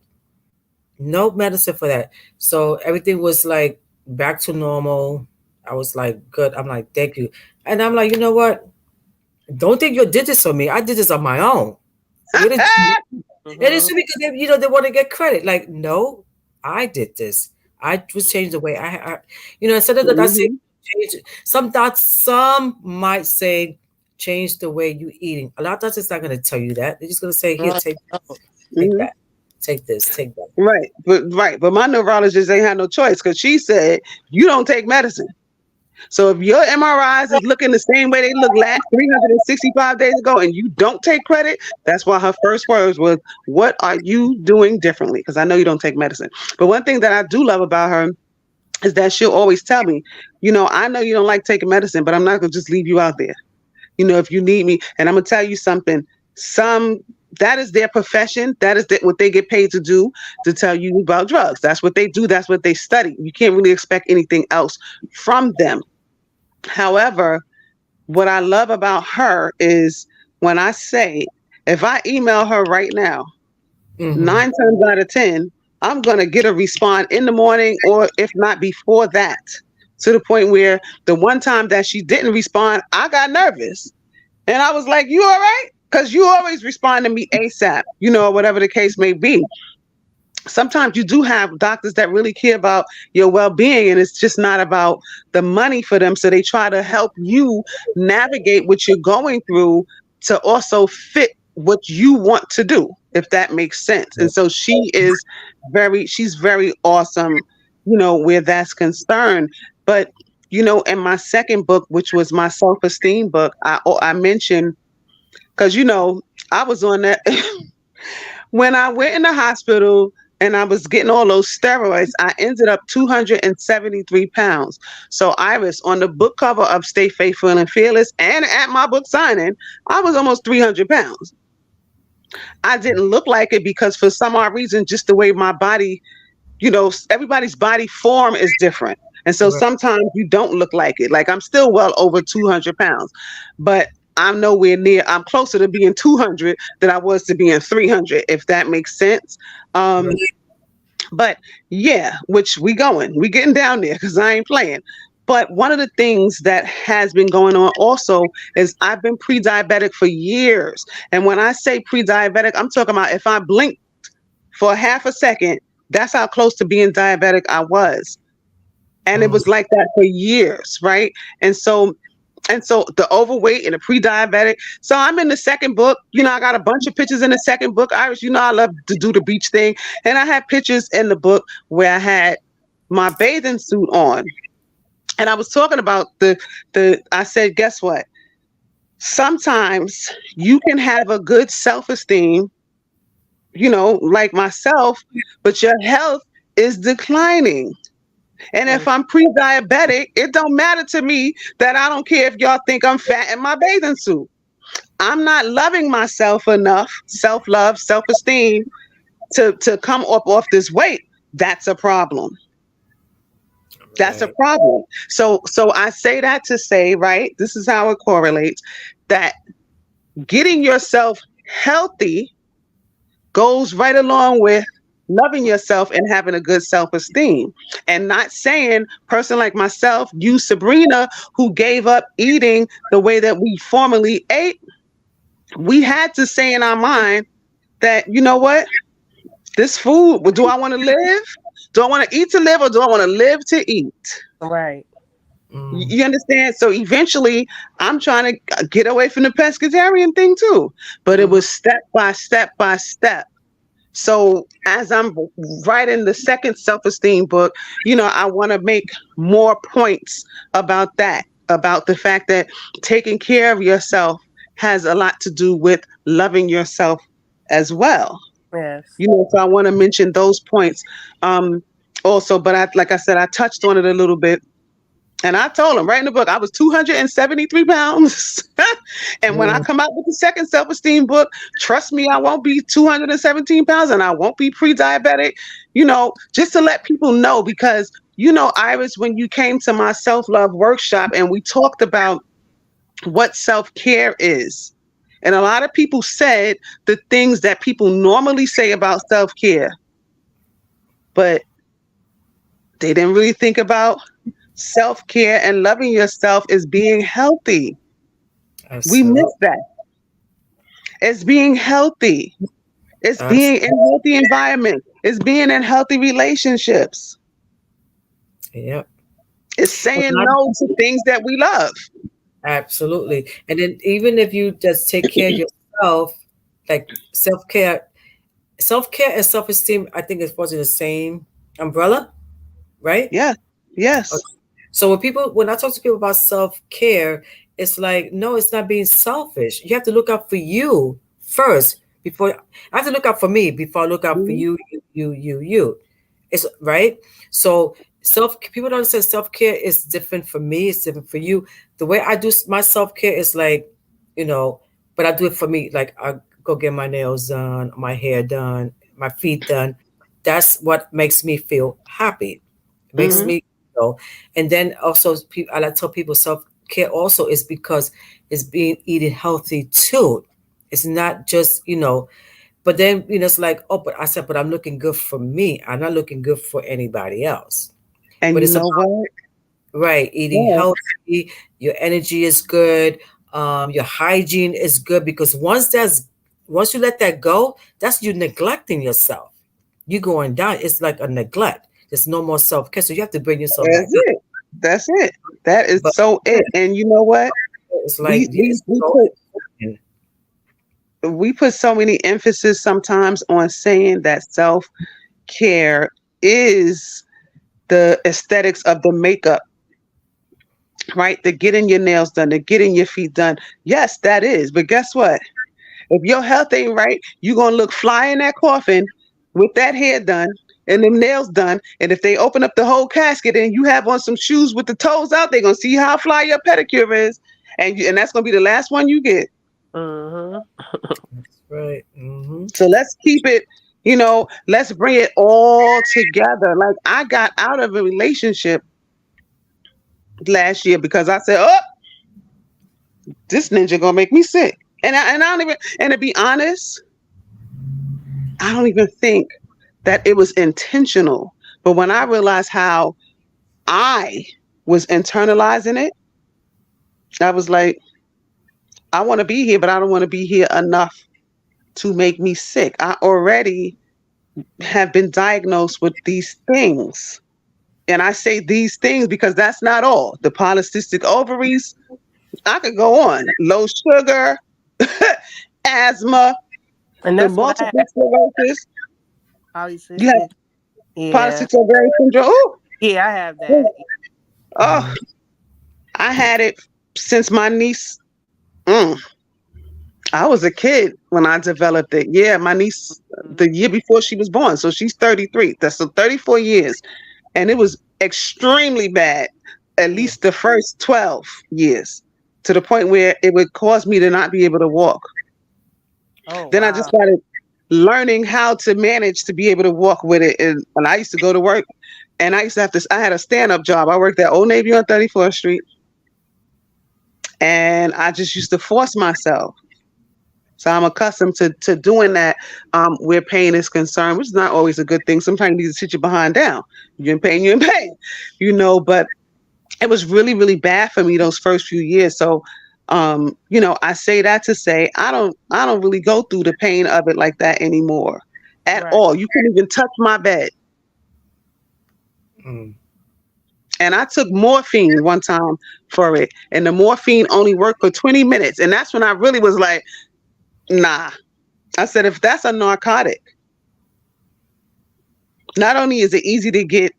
No medicine for that. So everything was like back to normal. I was like, good. I'm like, thank you. And I'm like, you know what? Don't think you did this for me. I did this on my own. It is because they want to get credit. Like, no, I did this. I was changed the way I instead of that, I say change. Some might say change the way you eating. A lot of doctors not going to tell you that. They're just going to say, here, take that, take this, take that. Right, but my neurologist ain't had no choice, because she said you don't take medicine. So if your MRIs is looking the same way they look last 365 days ago, and you don't take credit, that's why her first words was, what are you doing differently? Because I know you don't take medicine. But one thing that I do love about her is that she'll always tell me, I know you don't like taking medicine, but I'm not going to just leave you out there. If you need me, and I'm going to tell you something, that is their profession. That is what they get paid to do, to tell you about drugs. That's what they do. That's what they study. You can't really expect anything else from them. However, what I love about her is when I say, if I email her right now, 9 times out of 10, I'm going to get a response in the morning, or if not before that, to the point where the one time that she didn't respond, I got nervous. And I was like, you all right? Because you always respond to me ASAP, whatever the case may be. Sometimes you do have doctors that really care about your well-being, and it's just not about the money for them. So they try to help you navigate what you're going through to also fit what you want to do, if that makes sense. And so she's very awesome, where that's concerned. But, in my second book, which was my self-esteem book, I mentioned, because, I was on that when I went in the hospital and I was getting all those steroids, I ended up 273 pounds. So Iris, on the book cover of Stay Faithful and Fearless, and at my book signing, I was almost 300 pounds. I didn't look like it because for some odd reason, just the way my body, everybody's body form is different. And so Right. sometimes you don't look like it. Like I'm still well over 200 pounds, but I'm nowhere near, I'm closer to being 200 than I was to being 300, if that makes sense. Um, Right. but yeah, which we getting down there because I ain't playing. But one of the things that has been going on also is I've been pre-diabetic for years. And when I say pre-diabetic, I'm talking about if I blink for half a second, that's how close to being diabetic I was. And it Mm, was like that for years, right? And so the overweight and the pre-diabetic. So I'm in the second book. I got a bunch of pictures in the second book. Iris, I love to do the beach thing. And I had pictures in the book where I had my bathing suit on. And I was talking about I said, guess what? Sometimes you can have a good self-esteem, like myself, but your health is declining. And if Mm. I'm pre-diabetic, it don't matter to me that I don't care if y'all think I'm fat in my bathing suit. I'm not loving myself enough, self-love, self-esteem to come up off this weight. That's a problem. That's a right. problem. So I say that to say, right, this is how it correlates, that getting yourself healthy goes right along with loving yourself and having a good self-esteem. And not saying person like myself, you Sabrina, who gave up eating the way that we formerly ate, we had to say in our mind that, you know what, this food, do I want to live? Do I want to eat to live, or do I want to live to eat? Right. Mm, You understand? So eventually I'm trying to get away from the pescatarian thing too, but it Mhm. was step by step by step. So as I'm writing the second self-esteem book, I want to make more points about that, about the fact that taking care of yourself has a lot to do with loving yourself as well. Yes. So I want to mention those points um, also. But like I said, I touched on it a little bit. And I told him right in the book, I was 273 pounds. And when I mm, come out with the second self esteem book, trust me, I won't be 217 pounds and I won't be pre diabetic, just to let people know. Because, Iris, when you came to my self love workshop and we talked about what self care is, and a lot of people said the things that people normally say about self care, but they didn't really think about self care and loving yourself is being healthy. We miss absolutely. that. It's being healthy. It's being in healthy environments. It's being in healthy relationships. Yep. It's And saying not no to things that we love. absolutely. And then even if you just take care of yourself, like self care and self esteem, I think it's supposed to be the same umbrella, right? Yeah. Okay. Yes. So when I talk to people about self care, it's like, no, it's not being selfish. You have to look out for you first before I have to look out for me before I look out for Mhm. you. It's right. So people don't say self care is different for me. It's different for you. The way I do my self care is like, you know, but I do it for me. Like I go get my nails done, my hair done, my feet done. That's what makes me feel happy. It makes Mhm. Mhm. me, and then also I like to tell people self care also is because it's being eating healthy too. It's not just but then it's like, oh, but I said, but I'm looking good for me. I'm not looking good for anybody else. And But you it's know about what? right eating Yeah. healthy. Your energy is good. Your hygiene is good because once you let that go, that's you neglecting yourself. You going down. It's like a neglect. There's no more self care, so you have to bring yourself That's back up. it. That's it. That is But so it. And you know what? it's like We we it's we so put important. we put so many emphasis sometimes on saying that self care is the aesthetics of the makeup, right? The getting your nails done, the getting your feet done. Yes, that is. But guess what? If your health ain't right, you're gonna look fly in that coffin with that hair done and them nails done. And if they open up the whole casket and you have on some shoes with the toes out, they're gonna see how fly your pedicure is. And that's gonna be the last one you get. Mhm. That's Right. Mm-hmm. So let's keep it, let's bring it all together. Like I got out of a relationship last year because I said, "Oh, this ninja gonna make me sick." And I don't even, and to be honest, I don't even think that it was intentional. But when I realized how I was internalizing it, I was like, I want to be here, but I don't want to be here enough to make me sick. I already have been diagnosed with these things. And I say these things because that's not all. The polycystic ovaries, I could go on. Low sugar, asthma, And the that's what I multiple sclerosis. You have polycystic. Yeah. polycystic ovarian syndrome. Ooh, Yeah, I have ooh. that. Oh, I had it since my niece. Mm, I was a kid when I developed it. Yeah, my niece the year before she was born. So she's 33. That's so 34 years. And it was extremely bad, at Yeah. least the first 12 years, to the point where it would cause me to not be able to walk. Oh Then I just wow. started learning how to manage to be able to walk with it. And I used to go to work and I used to have to, I had a stand up job. I worked at Old Navy on 34th Street and I just used to force myself. So I'm accustomed to doing that where pain is concerned, which is not always a good thing. Sometimes you need to sit your behind down. You're in pain, you're in pain, but it was really, really bad for me those first few years. So, I say that to say I don't really go through the pain of it like that anymore at Right. all. You couldn't even touch my bed. Mm. And I took morphine one time for it, and the morphine only worked for 20 minutes. And that's when I really was like, nah. I said, if that's a narcotic, not only is it easy to get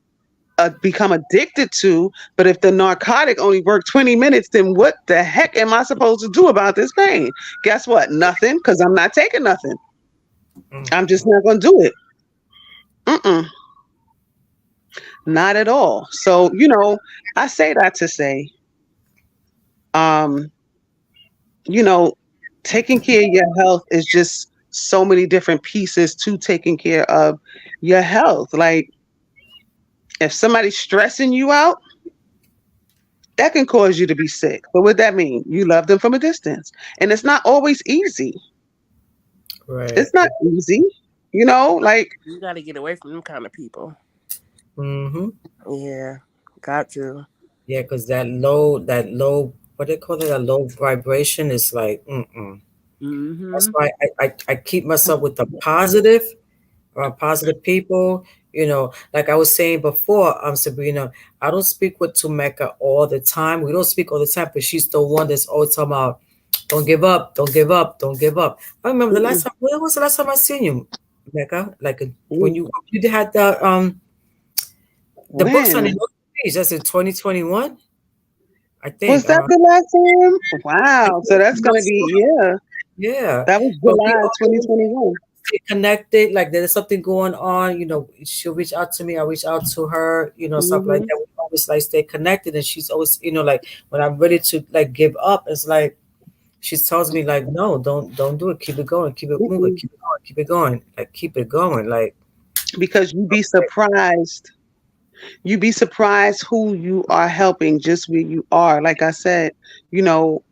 become addicted to, but if the narcotic only worked 20 minutes, then what the heck am I supposed to do about this pain? Guess what? Nothing, because I'm not taking nothing. Mm. I'm just not going to do it. Mm-mm, not at all. So, I say that to say, um, you know, taking care of your health is just so many different pieces to taking care of your health. Like if somebody's stressing you out, that can cause you to be sick. But what that mean? You love them from a distance. And it's not always easy. Right. It's not easy. Like You got to get away from them kind of people. Mm-hmm. Yeah, got to. Yeah, because that low, what they call it, that low vibration is like, mm-mm. That's Mm-hmm. why I keep myself with the positive, around positive people. Like I was saying before, Sabrina, I don't speak with Tumeka all the time. We don't speak all the time, but she's the one that's always talking about, don't give up, don't give up, don't give up. I remember the last mm-mm, time, when was the last time I seen you, Mecca? Like when mm, you had the books on the when page. That's in 2021, I think. was that the last time? Wow. So that's I'm not gonna be, sure. yeah. Yeah, That was but we July always 2021. stay connected. Like there's something going on, she'll reach out to me, I reach out to her, stuff like Mm-hmm. that. We always like stay connected, and she's always, like when I'm ready to like give up, it's like she tells me like, no, don't do it, keep it going, keep it moving, Mm-mm. keep it going, keep it going, like keep it going, like Because you'd be surprised who you are helping just where you are. Like I said, you know,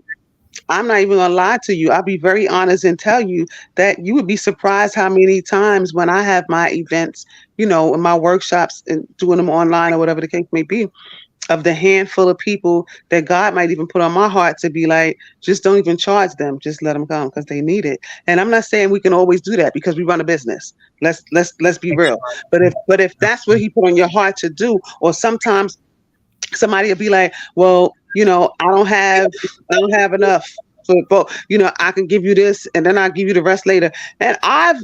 I'm not even gonna lie to you. I'll be very honest and tell you that you would be surprised how many times when I have my events, in my workshops and doing them online or whatever the case may be, of the handful of people that God might even put on my heart to be like, just don't even charge them, just let them come because they need it. And I'm not saying we can always do that because we run a business. Let's be real. But if that's what He put on your heart to do, or sometimes somebody will be like, well, I don't have enough for both. I can give you this and then I'll give you the rest later. And I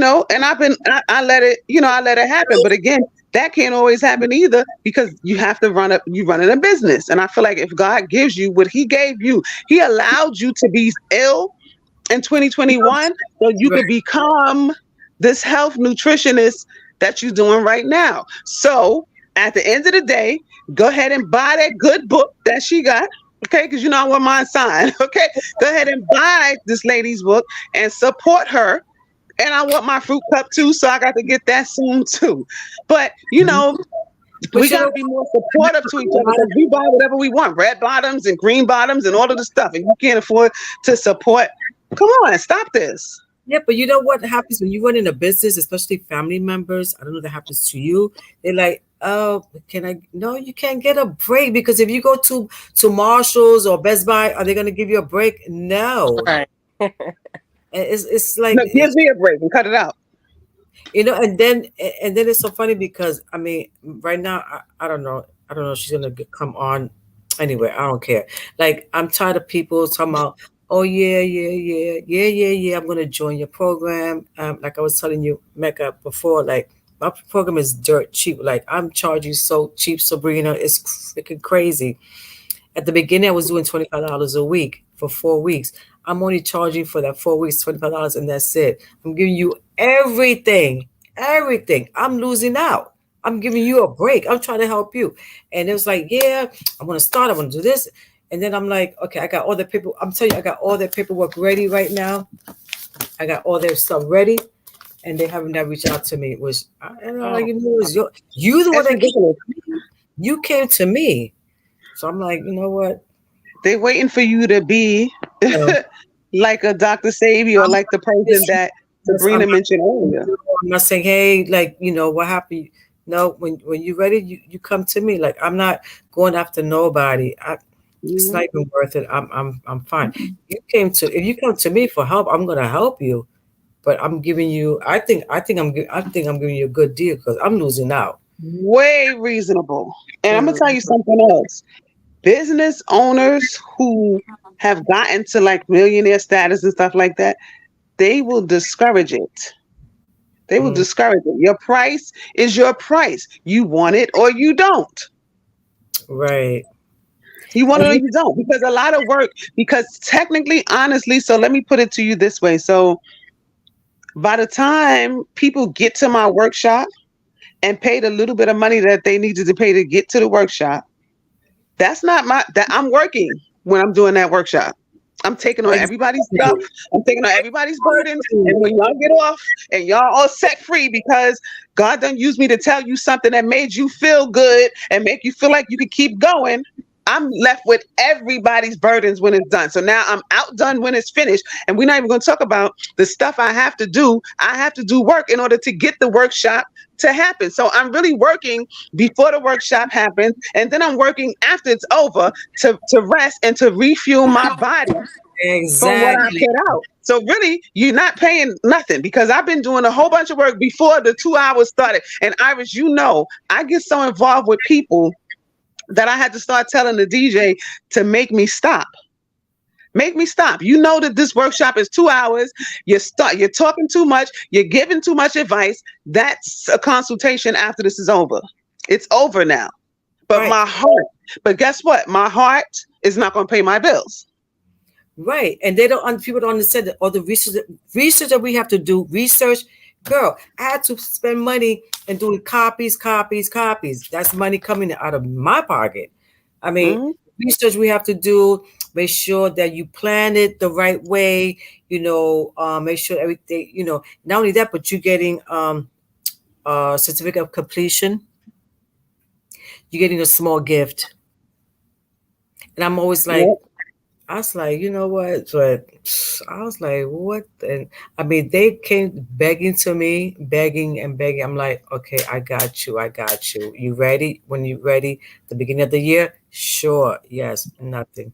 let it, I let it happen. But again, that can't always happen either because you running a business. And I feel like if God gives you what He gave you, He allowed you to be ill in 2021 so you right. could become this health nutritionist that you're doing right now. So at the end of the day, go ahead and buy that good book that she got. Okay, because you know I want mine signed. Okay, go ahead and buy this lady's book and support her. And I want my fruit cup too, so I got to get that soon too. But you Mhm. know, we But you got know, to be more supportive to each a other lot because of we buy whatever we want, red bottoms and green bottoms and all of the stuff, and you can't afford to support. Come on, stop this. yeah, but you know what happens when you run in a business, especially family members? I don't know if that happens to you. They're like, "Oh, can I?" No, you can't get a break because if you go to Marshalls or Best Buy, are they going to give you a break? No. Right. It's like No, give me a break and cut it out. and then it's so funny because I mean, right now I don't know. I don't know if she's gonna come on anyway. I don't care. Like I'm tired of people talking about, oh yeah, yeah, yeah, yeah, yeah, yeah. I'm gonna join your program. Like I was telling you, Mecca, before, like my program is dirt cheap. Like I'm charging so cheap, Sabrina. It's freaking crazy. At the beginning, I was doing $25 a week for 4 weeks. I'm only charging for that 4 weeks $25, and that's it. I'm giving you everything, everything. I'm losing out. I'm giving you a break. I'm trying to help you. And it was like, yeah, I want to start. I want to do this. And then I'm like, okay, I got all the paper. I'm telling you, I got all their paperwork ready right now. I got all their stuff ready, and they haven't not reached out to me. Which and I'm like, Oh, you the one That's that came. ridiculous. You came to me. So I'm like, you know what? They waiting for you to be Uh, like a Dr. Savy or I'm like the person this, that this, I'm Sabrina mentioned earlier. not saying, hey, like, what happened? No, when you're ready, you come to me. Like I'm not going after nobody. It's Mhm. not even worth it. I'm fine. If you come to me for help, I'm gonna help you. But I'm giving you. I think I'm giving you a good deal because I'm losing out. Way reasonable. And I'm gonna Mm, tell you something else. Business owners who have gotten to like millionaire status and stuff like that, they will discourage it. They will mm, discourage it. Your price is your price. You want it or you don't. right. You want And it or you, you don't. Because a lot of work, because technically, honestly, so let me put it to you this way. So by the time people get to my workshop and pay the little bit of money that they needed to pay to get to the workshop, that's not my that I'm working when I'm doing that workshop. I'm taking on everybody's stuff. exactly. I'm taking on everybody's burdens. And when y'all get off and y'all all set free because God done used me to tell you something that made you feel good and make you feel like you could keep going, I'm left with everybody's burdens when it's done. So now I'm outdone when it's finished. And we're not even going to talk about the stuff I have to do. I have to do work in order to get the workshop to happen. So I'm really working before the workshop happens. And then I'm working after it's over to rest and to refuel my body from what I Exactly. put out. So really, you're not paying nothing because I've been doing a whole bunch of work before the 2 hours started. And Iris, I get so involved with people that I had to start telling the DJ to make me stop. Make me stop. You know that this workshop is 2 hours. You're talking too much. You're giving too much advice. That's a consultation after this is over. It's over now. But Right. my heart, but guess what? My heart is not going to pay my bills. Right. And people don't understand that all the research that we have to do, research, girl, I had to spend money and doing copies, copies, copies. That's money coming out of my pocket. I mean, Mhm. research we have to do, make sure that you plan it the right way, make sure everything, not only that, but you're getting certificate of completion, you're getting a small gift. And I'm always like, Yep. I was like, you know what? But I was like, what? And I mean, they came begging to me, begging and begging. I'm like, okay, I got you. I got you. You ready? When you ready, the beginning of the year? Sure. Yes. Nothing.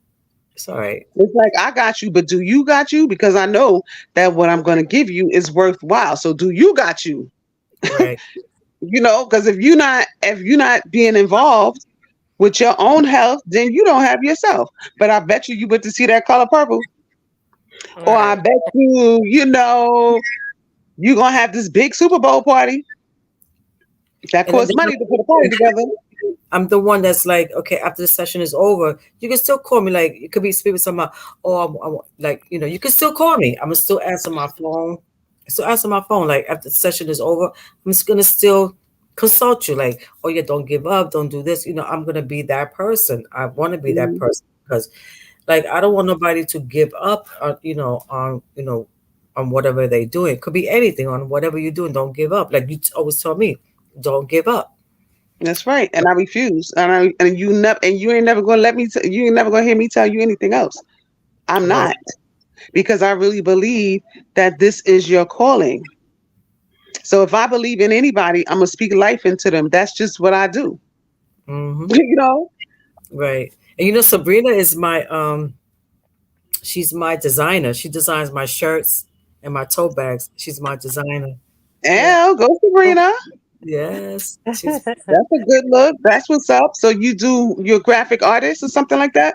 It's all right. It's like I got you, but do you got you? Because I know that what I'm going to give you is worthwhile. So do you got you? Right. Because if you're not being involved with your own health, then you don't have yourself. But I bet you went to see that color purple, or I right. bet you're gonna have this big Super Bowl party that And then costs money to put a party together. I'm the one that's like, okay, after the session is over, you can still call me. Like, it could be speaking with someone, or like, you can still call me. I'm gonna still answer my phone. Still answer my phone. Like after the session is over, I'm just gonna still consult you. Like, oh yeah, don't give up, don't do this. I'm gonna be that person. I want to be that Mhm. person because like I don't want nobody to give up on whatever they're doing. It could be anything on whatever you're doing. Don't give up. Like you always tell me, don't give up. That's right. And I refuse. And you ain't never gonna you ain't never gonna hear me tell you anything else. I'm Right. not, because I really believe that this is your calling. So if I believe in anybody, I'm gonna speak life into them. That's just what I do. Hmm. You know? Right. And Sabrina is my she's my designer. She designs my shirts and my tote bags. She's my designer. Yeah. Yeah, go Oh, Sabrina. yes. She's That's a good look. That's what's up. So you do your graphic artist or something like that?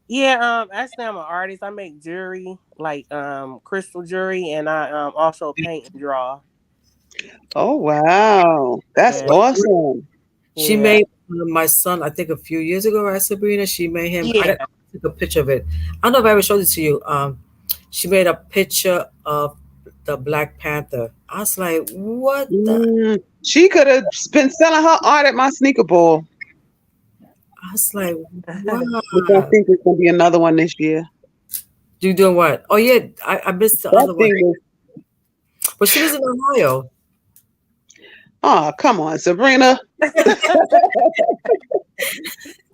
Yeah, actually I'm an artist. I make jewelry, like crystal jewelry, and I also paint and draw. Oh wow. That's Yeah, awesome. She yeah, made my son, I think a few years ago, right, Sabrina? She made him. yeah. I took a picture of it. I don't know if I ever showed it to you. She made a picture of the Black Panther. I was like, what the? She could have been selling her art at my sneaker ball, I was like, which I wow. think is gonna be another one this year. You doing what? Oh yeah, I missed the That other one. thing was, But she was in Ohio. oh, come on, Sabrina.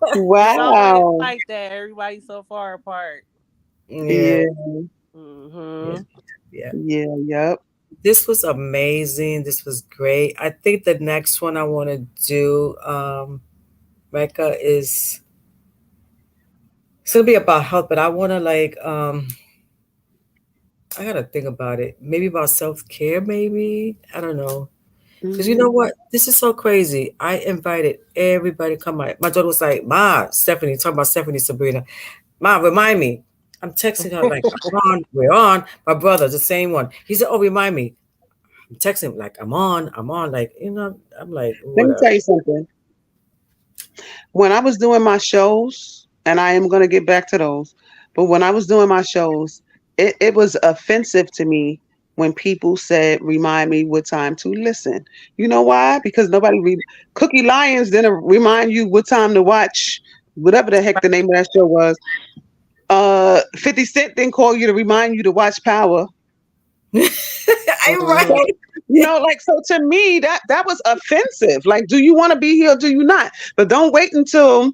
It's always Wow. like that. Everybody's so far apart. Yeah, Yeah, yeah, Hmm. yeah. yeah, yep. This was amazing. This was great. I think the next one I want to do, Mecca, is it's gonna be about health, but I want to I gotta think about it. Maybe about self care. Maybe I don't know. Because you know Mhm. what? This is so crazy. I invited everybody to come. My daughter was like, "Ma, Stephanie, talking about Stephanie, Sabrina. Ma, remind me." I'm texting her like, "I'm on. We're on." My brother, the same one. He said, "Oh, remind me." I'm texting him like, "I'm on. I'm on." Like, I'm like, Let me whatever. tell you something. When I was doing my shows, and I am going to get back to those, but when I was doing my shows, it was offensive to me when people said, remind me what time to listen. You know why? Because Cookie Lions didn't remind you what time to watch whatever the heck the name of that show was. 50 Cent didn't call you to remind you to watch Power. I'm Hmm. So, right. like, so to me, that was offensive. Like, do you want to be here or do you not? But don't wait until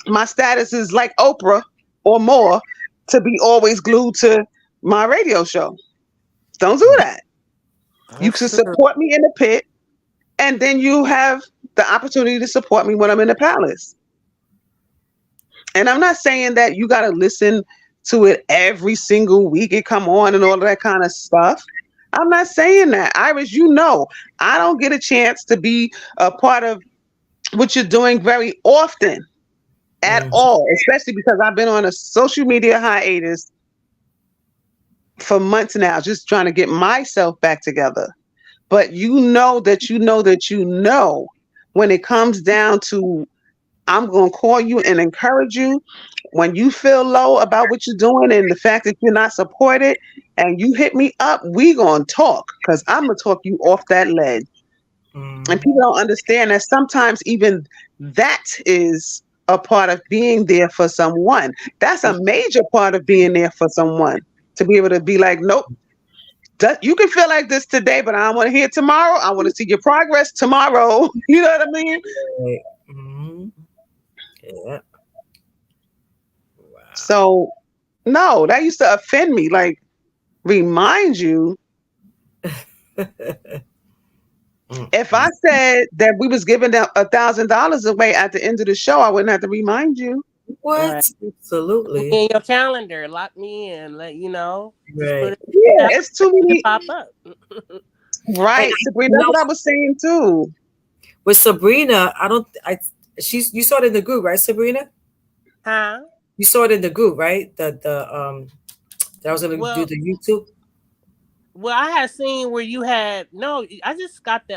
my status is like Oprah or more to be always glued to my radio show. Don't do that. You That's can true. support me in the pit, and then you have the opportunity to support me when I'm in the palace. And I'm not saying that you got to listen to it every single week it come on and all of that kind of stuff. I'm not saying that. Iris, I don't get a chance to be a part of what you're doing very often at Mhm. all, especially because I've been on a social media hiatus for months now, just trying to get myself back together. But when it comes down to, I'm going to call you and encourage you when you feel low about what you're doing and the fact that you're not supported, and you hit me up, we going to talk, because I'm going to talk you off that ledge. And Mhm. people don't understand that sometimes even that is a part of being there for someone. That's a major part of being there for someone, to be able to be like, nope, you can feel like this today, but I want to hear it tomorrow. I want to see your progress tomorrow. You know what I mean? Right. Mhm. Yeah. Wow. So, no, that used to offend me. Like, remind you, if I Mm-mm. said that we was giving them $1,000 away at the end of the show, I wouldn't have to remind you. Right. What? Put Absolutely. me in your calendar. Lock me in. Let you know. Just put Right. it in Yeah, your calendar. it's too It many. pop up. And Right, Sabrina, you that's know, what I was saying too. with Sabrina, I don't. I she's you saw it in the group, right, Sabrina? Huh? You saw it in the group, right? That I was gonna do Well, the YouTube. I had seen where you had no. I just got the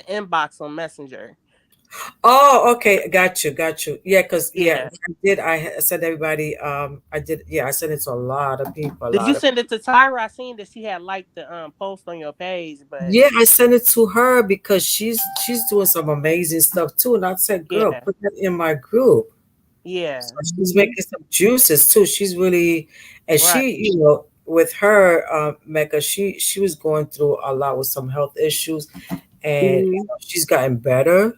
inbox on Messenger. Oh, okay, got you. Yeah, cause yeah, Yeah. I did. I sent everybody. I did. Yeah, I sent it to a lot of people. A Did you lot of. send it to Tyra? I seen that she had liked the post on your page, but Yeah, I sent it to her because she's doing some amazing stuff too. And I said, "Girl, yeah, put that in my group." Yeah. So she's making some juices too. She's really, and Right. she, with her, Mecca, she was going through a lot with some health issues, and Mhm. she's gotten better.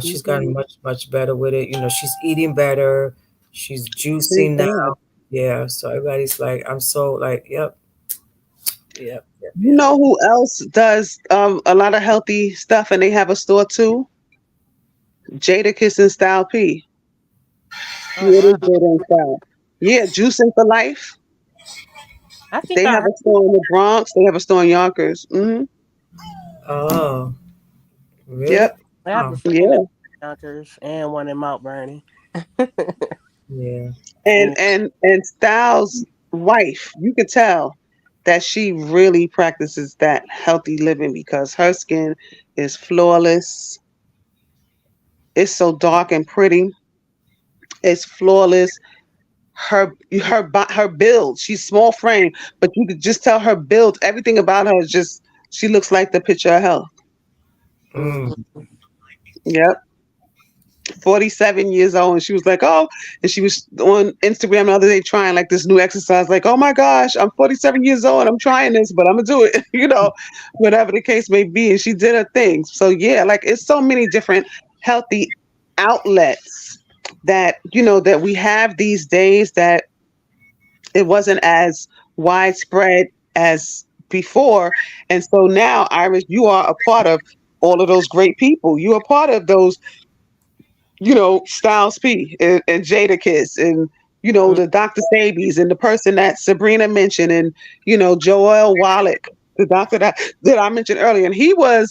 She's Mhm. gotten much better with it. She's eating better. She's Thank juicing now. God. Yeah. So everybody's like, I'm so like, yep, yep, yep, You yep. know who else does a lot of healthy stuff and they have a store too? Jadakiss and Style P. Oh Yeah, they wow. Jada and Style. Yeah, Juicing for Life. I think They I have heard a store in the Bronx. They have a store in Yonkers. Oh, really? Yep. I have a Oh, friend at Yeah. Yonkers and one in Mount Vernon. yeah. And Yeah. and and Styles' wife, you could tell that she really practices that healthy living because her skin is flawless. It's so dark and pretty. It's flawless. Her build. She's small frame, but you could just tell her build. Everything about her is just. She looks like the picture of health. Mm. Mhm. Yep. 47 years old, and she was like, oh, and she was on Instagram the other day trying like this new exercise, like, oh my gosh, I'm 47 years old, I'm trying this, but I'm gonna do it, whatever the case may be. And she did her thing. So yeah, like it's so many different healthy outlets that we have these days that it wasn't as widespread as before. And so now, Iris, you are a part of all of those great people. You are part of those, Styles P and Jada Kiss and the Dr. Sabies and the person that Sabrina mentioned and Joel Wallach, the doctor that I mentioned earlier, and he was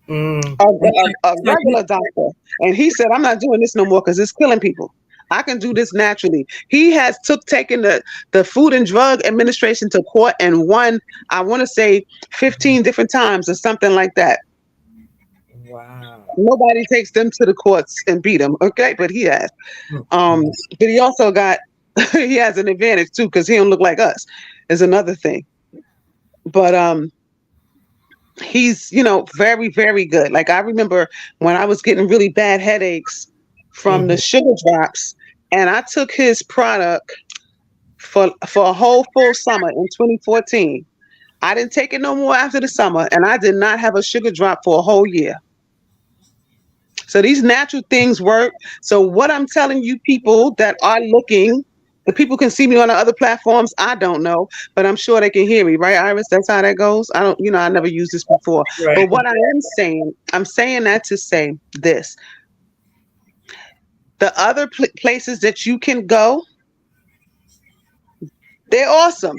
Mm. a regular doctor, and he said, "I'm not doing this no more because it's killing people. I can do this naturally." He has taken the Food and Drug Administration to court and won, I want to say, 15 different times or something like that. Wow. Nobody takes them to the courts and beat them, okay? But he has. Um, Mm. but he also got he has an advantage too because he don't look like us. Is another thing. But he's very very good. Like I remember when I was getting really bad headaches from the Mhm. sugar drops, and I took his product for a whole full summer in 2014. I didn't take it no more after the summer, and I did not have a sugar drop for a whole year. So these natural things work. So what I'm telling you, people that are looking, the people can see me on the other platforms. I don't know, but I'm sure they can hear me, right, Iris? That's how that goes. I don't, I never used this before. Right. But what I am saying, I'm saying that to say this: the other places that you can go, they're awesome.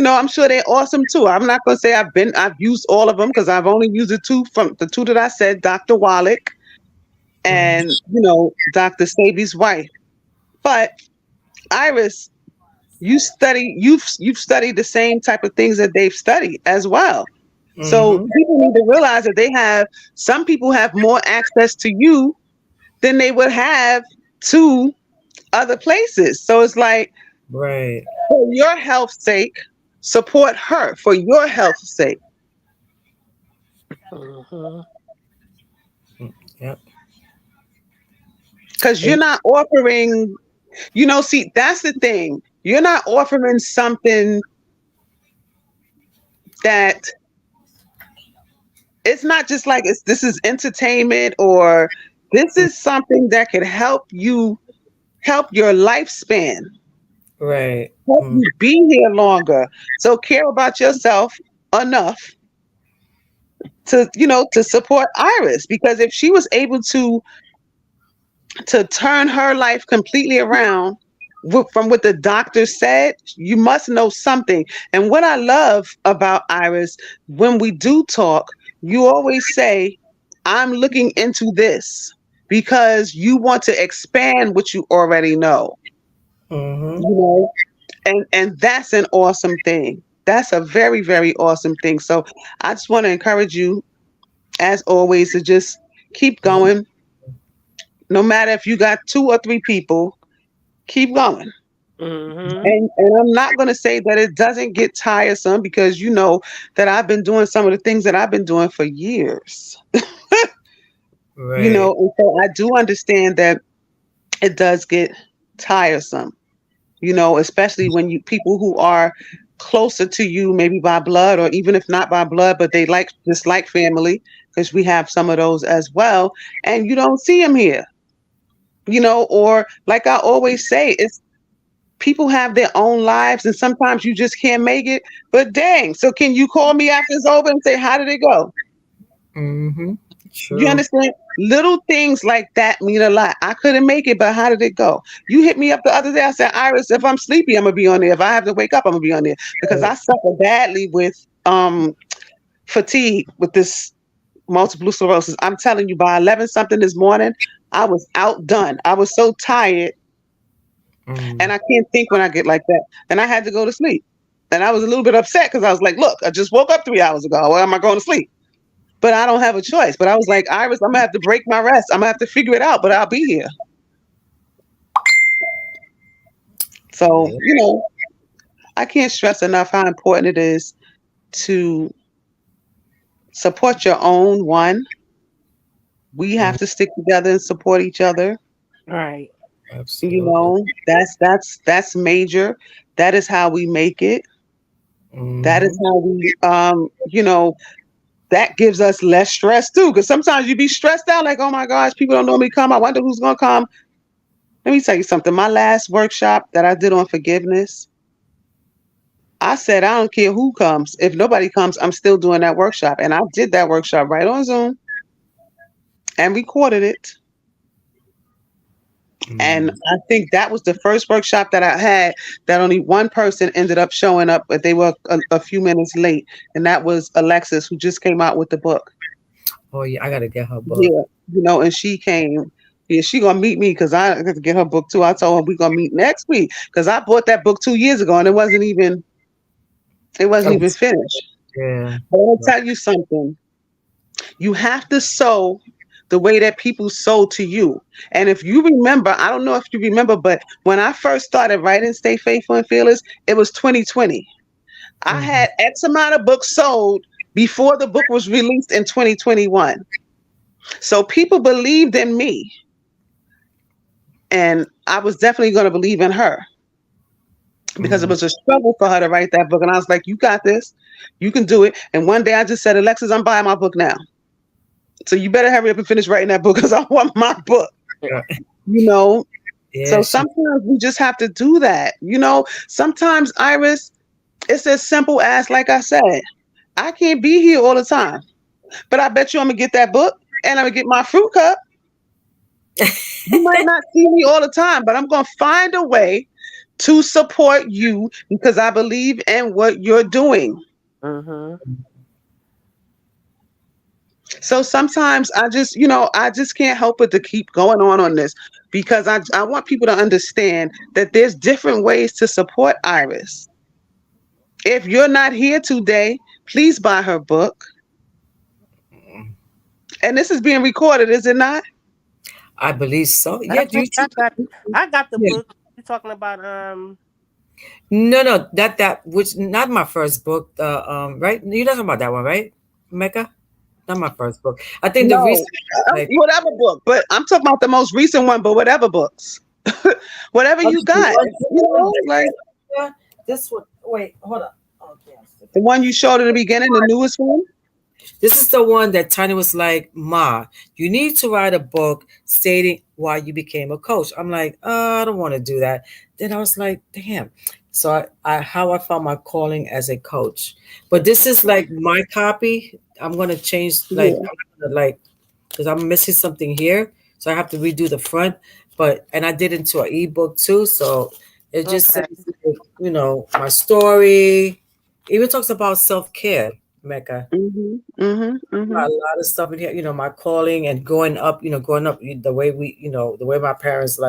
I'm sure they're awesome too. I'm not gonna say I've used all of them because I've only used the two that I said, Dr. Wallach Mhm. and Dr. Sabi's wife. But Iris, you've studied the same type of things that they've studied as well. So Mhm. people need to realize that some people have more access to you than they would have to other places. So it's like, Right. for your health's sake, support her for your health's sake. Mhm. Yep. Because you're And not offering, see, that's the thing. You're not offering something that it's not just like this is entertainment, or this is something that can help your lifespan, right. help you be here longer. So care about yourself enough to support Iris, because if she was able to turn her life completely around from what the doctor said, you must know something. And what I love about Iris, when we do talk, you always say, I'm looking into this because you want to expand what you already know, Mm-hmm. you know, and that's an awesome thing. That's a very, very awesome thing. So I just want to encourage you, as always, to just keep going. No matter if you got two or three people, keep going. Mhm. And I'm not going to say that it doesn't get tiresome, because you know that I've been doing some of the things that I've been doing for years. Right. And so I do understand that it does get tiresome, especially when you people who are closer to you, maybe by blood, or even if not by blood, but they just like family, because we have some of those as well, and you don't see them here, or like I always say, it's people have their own lives, and sometimes you just can't make it. But dang, so can you call me after it's over and say, how did it go? Mm-hmm. You True. understand? Little things like that mean a lot. I couldn't make it, but how did it go? You hit me up the other day. I said, Iris, if I'm sleepy, I'm gonna be on there. If I have to wake up, I'm gonna be on there, because I suffer badly with fatigue with this multiple sclerosis. I'm telling you, by 11 something this morning, I was outdone. I was so tired, and Mm. I can't think when I get like that. And I had to go to sleep. And I was a little bit upset because I was like, look, I just woke up 3 hours ago. Why am I going to sleep? But I don't have a choice. But I was like, Iris, I'm going to have to break my rest. I'm going to have to figure it out, but I'll be here. So, Yeah. I can't stress enough how important it is to support your own one. We have Mm. to stick together and support each other. Right. Absolutely. That's major. That is how we make it. That is Mm-hmm. how we that gives us less stress too. Because sometimes you be stressed out, like, oh my gosh, people don't normally come. I wonder who's gonna come. Let me tell you something. My last workshop that I did on forgiveness, I said, I don't care who comes. If nobody comes, I'm still doing that workshop. And I did that workshop right on Zoom and recorded it. And Mm. I think that was the first workshop that I had that only one person ended up showing up, but they were a few minutes late. And that was Alexis, who just came out with the book. Oh yeah, I gotta get her book. Yeah, and she came. Yeah, she gonna meet me because I got to get her book too. I told her we gonna meet next week because I bought that book 2 years ago and it wasn't even Oh, finished. yeah. But I'll tell you something. You have to sow the way that people sow to you. And if you remember, I don't know if you remember, but when I first started writing Stay Faithful and Fearless, it was 2020. I Mm-hmm. had X amount of books sold before the book was released in 2021. So people believed in me, and I was definitely going to believe in her because it Mm. was a struggle for her to write that book. And I was like, you got this, you can do it. And one day I just said, Alexis, I'm buying my book now. So you better hurry up and finish writing that book because I want my book, Yeah. you know? Yeah. So She. sometimes we just have to do that. Sometimes, Iris, it's as simple as, like I said, I can't be here all the time, but I bet you I'm going to get that book and I'm going to get my fruit cup. You might not see me all the time, but I'm going to find a way to support you because I believe in what you're doing. Mm-hmm. So sometimes I just can't help but to keep going on this because I want people to understand that there's different ways to support Iris. If you're not here today, please buy her book. And this is being recorded, is it not? I believe so. I Yeah. Do think you? I got the Yeah. book. You talking about No, no, that which not my first book. The right, you're talking about that one, right, Mecca? Not my first book. I think the No, recent, like whatever book, but I'm talking about the most recent one, but whatever books, whatever oh, you got, like this one. Wait, hold on. Okay, the one you showed in the beginning, the newest one. this is the one that Tiny was like, "Ma, you need to write a book stating why you became a coach." I'm like, I don't want to do that. Then I was like, damn. So I how I found my calling as a coach. But this is like my copy. I'm gonna change Yeah. I'm gonna because I'm missing something here, so I have to redo the front. But and I did into an ebook too, so it just okay. says my story. It even talks about self care, Mecca. Mhm. Mhm. A Mhm. lot of stuff in here, my calling and growing up the way the way my parents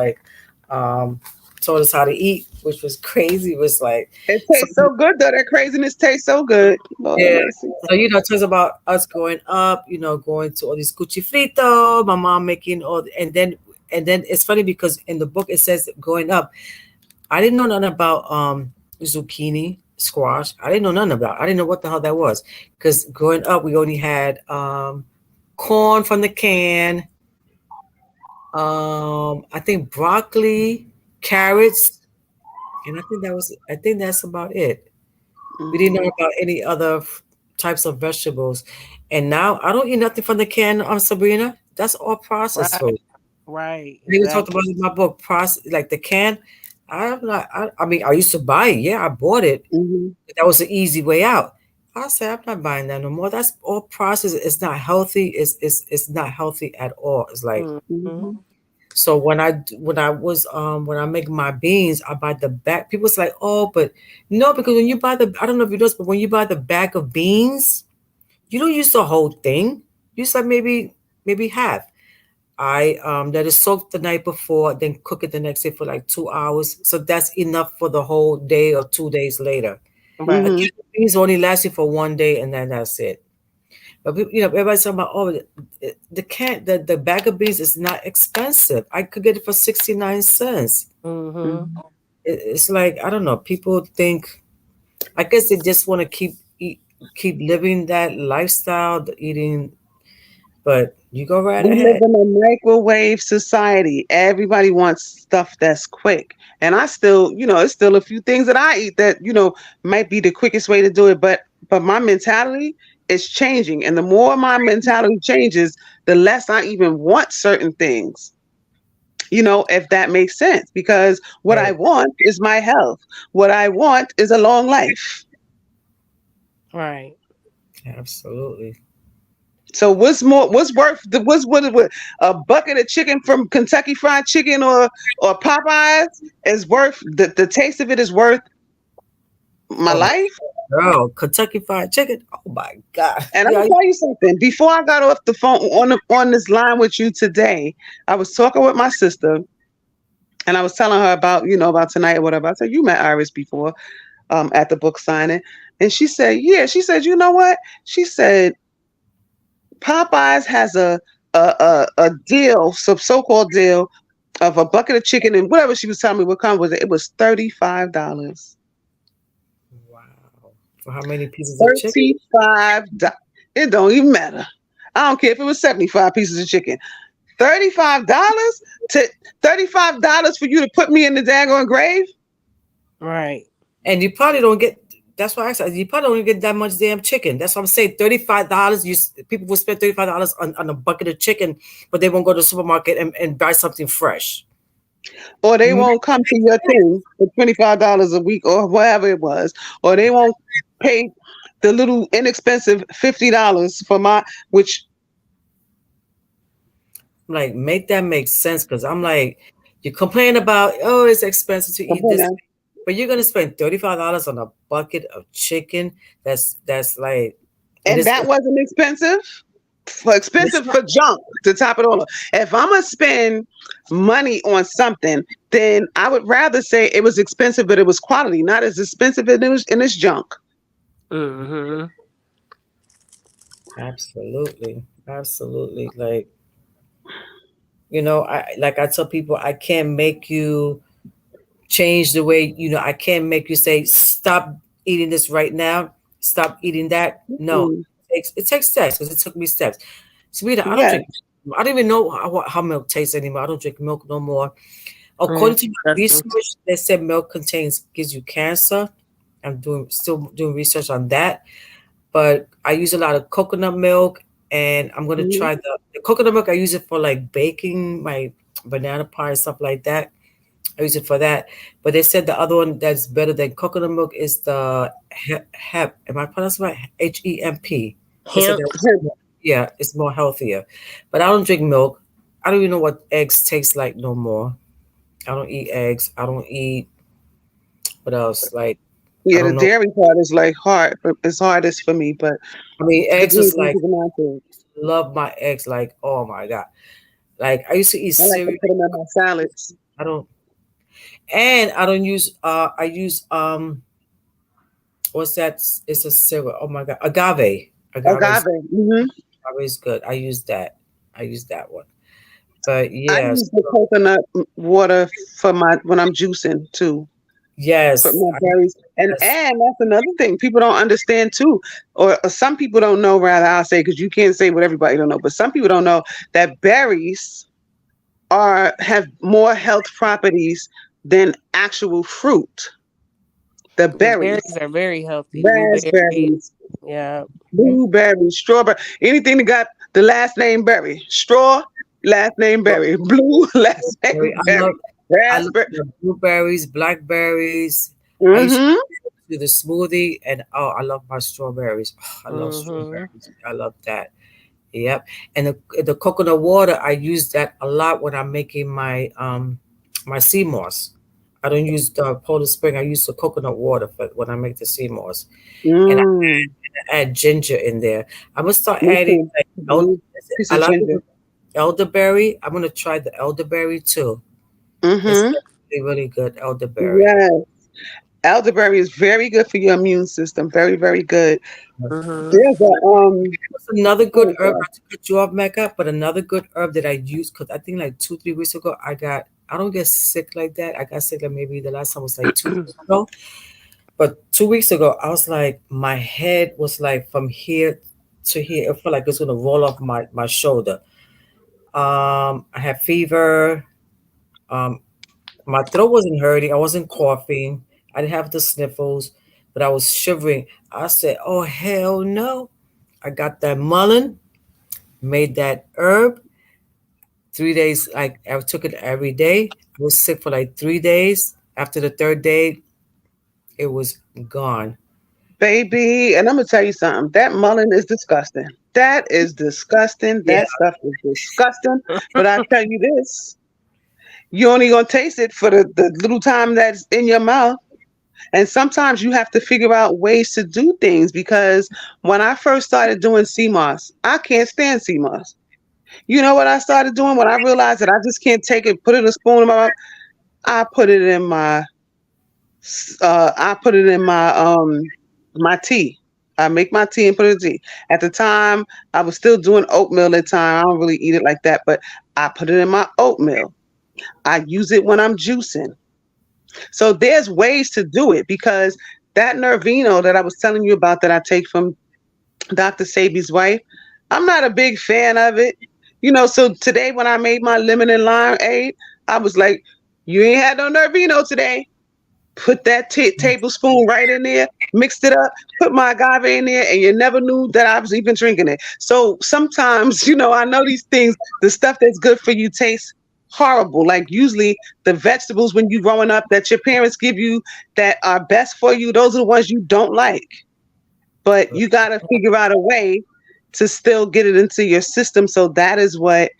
um told us how to eat, which was crazy, was like It so tastes so good though. That craziness tastes so good. Lord have yeah. mercy. So it talks about us growing up, going to all these cuchifrito, my mom making all and then it's funny because in the book it says growing up, I didn't know nothing about zucchini, squash. I didn't know nothing about. I didn't know what the hell that was because growing up we only had corn from the can, I think broccoli, carrots, and I think that's about it. We didn't know Hmm. about any other types of vegetables. And now I don't eat nothing from the can, Sabrina. That's all processed Right. food. Right. I even talked about Exactly. it in my book, process like the can. I'm not. I mean, I used to buy it. Yeah, I bought it. Hmm. That was the easy way out. I said I'm not buying that no more. That's all processed. It's not healthy. It's not healthy at all. It's like Mm-hmm. Hmm. so when I make my beans, I buy the bag. People's like, oh, but no, because when you buy the I don't know if you know this, but when you buy the bag of beans, you don't use the whole thing. You use like maybe half. I That is soaked the night before, then cook it the next day for like 2 hours. So that's enough for the whole day or 2 days later. A Right. Hmm. can of beans only lasts you for one day, and then that's it. But everybody's talking about the bag of beans is not expensive. I could get it for 69 cents. Mm-hmm. Hmm. It's like I don't know. People think I guess they just want to keep living that lifestyle, the eating. But you go right We live ahead. in a microwave society. Everybody wants stuff that's quick. And I still, it's still a few things that I eat that, might be the quickest way to do it. But my mentality is changing. And the more my mentality changes, the less I even want certain things. If that makes sense. Because what I Right. want is my health. What I want is a long life. Right. Absolutely. So what's worth what a bucket of chicken from Kentucky Fried Chicken or Popeyes is worth the taste of it is worth my Oh my life. girl, Kentucky Fried Chicken. Oh my God. And I'm Yeah. gonna tell you something. Before I got off the phone on this line with you today, I was talking with my sister and I was telling her about about tonight or whatever. I said you met Iris before at the book signing, and she said yeah. She said you know what? She said Popeyes has a deal, some so-called deal of a bucket of chicken and whatever she was telling me what kind was it. It was $35. Wow. For how many pieces of chicken? $35. It don't even matter. I don't care if it was 75 pieces of chicken. $35 to $35 for you to put me in the daggone grave? Right. And you probably don't get. That's why I said you probably don't get that much damn chicken. That's what I'm saying. $35. People will spend $35 on a bucket of chicken, but they won't go to the supermarket and buy something fresh. Or they Make won't come to your sense. thing for $25 a week or whatever it was. Or they won't pay the little inexpensive $50 for my which Like make that make sense because I'm like, you complain about oh it's expensive to eat this, but you're gonna spend $35 on a bucket of chicken. That's like, and and that wasn't expensive. For it's expensive for junk to top it all up. If I'm gonna spend money on something, then I would rather say it was expensive, but it was quality, not as expensive as it was in its junk. Mm-hmm. absolutely, absolutely. Like I tell people, I can't make you change the way I can't make you say stop eating this right now, stop eating that. No, Mm, it takes steps because it took me steps. Sweetie, I don't yes. drink. I don't even know how milk tastes anymore. I don't drink milk no more. Mm, According to my disgusting. research, they said milk gives you cancer. I'm still doing research on that, but I use a lot of coconut milk, and I'm gonna Mhm. try the coconut milk. I use it for like baking my banana pie and stuff like that. I use it for that. But they said the other one that's better than coconut milk is the hemp. Am I pronouncing it right? HEMP. They said Hemp. that yeah, it's more healthier. But I don't drink milk. I don't even know what eggs taste like no more. I don't eat eggs. I don't eat what else? Like I Yeah, the don't know. dairy part is like hard. It's hardest for me, but I mean, the eggs beans is and like chicken are good. love my eggs. Like oh my god. Like I used to eat I like to cereal. put them in my salads. I don't, and I don't use. I use what's that? It's a cereal. Oh my god, agave. Agave Agave. Hmm. is good. I use that. I use that one. But I yes, use the coconut water for my when I'm juicing too. Put yes, my berries. yes. And that's another thing people don't understand too, or some people don't know. Rather, I'll say because you can't say what everybody don't know, but some people don't know that berries have more health properties than actual fruit. The The berries berries, are very healthy. Blueberry, raspberries, yeah. blueberries, strawberry, anything that got the last name berry. Straw, last name berry. Blue, last Berry. name berry. I love Raspberry. the blueberries, blackberries. I used Mm-hmm. to do the smoothie, and oh, I love my strawberries. Oh, I love Mm-hmm. strawberries. I love that. Yep. And the coconut water, I use that a lot when I'm making my sea moss. I don't use the Polar Spring. I use the coconut water for when I make the sea moss, and Mm. I add ginger in there. I'm gonna start Me adding too. like Blue piece a of lot of ginger. people elderberry. I'm gonna try the elderberry too. It's Mm-hmm. really really good elderberry. Yes. Elderberry is very good for your immune system. Very, very good. Mm-hmm. There's a What's another good what is herb? that? Not to cut you off, Mecca, but another good herb that I use because I think like 2 3 weeks ago I don't get sick like that. I got sick like maybe the last time was like 2 weeks ago. But 2 weeks ago I was like my head was like from here to here. It felt like it's gonna roll off my shoulder. I had fever. Um, my throat wasn't hurting. I wasn't coughing. I didn't have the sniffles, but I was shivering. I said, "Oh hell no!" I got that mullein, made that herb. 3 days, I took it every day. I was sick for like 3 days. After the third day, it was gone. Baby, and I'm gonna tell you something. That mullein is disgusting. That is disgusting. Yeah, That stuff is disgusting. But I tell you this, you only gonna taste it for the little time that's in your mouth. And sometimes you have to figure out ways to do things because when I first started doing CMOS, I can't stand CMOS. You know what I started doing when I realized that I just can't take it, put it in a spoon in my mouth? I put it in my I put it in my tea. I make my tea and put it in tea. At the time, I was still doing oatmeal at the time. I don't really eat it like that, but I put it in my oatmeal. I use it when I'm juicing. So there's ways to do it because that Nervino that I was telling you about that I take from Dr. Sabi's wife, I'm not a big fan of it. So today when I made my lemon and lime aid, I was like, you ain't had no Nervino today. Put that tablespoon right in there, mixed it up, put my agave in there, and you never knew that I was even drinking it. So sometimes, I know these things, the stuff that's good for you tastes horrible. Like usually the vegetables when you growing up that your parents give you that are best for you, those are the ones you don't like. But you got to figure out a way to still get it into your system. So that is what,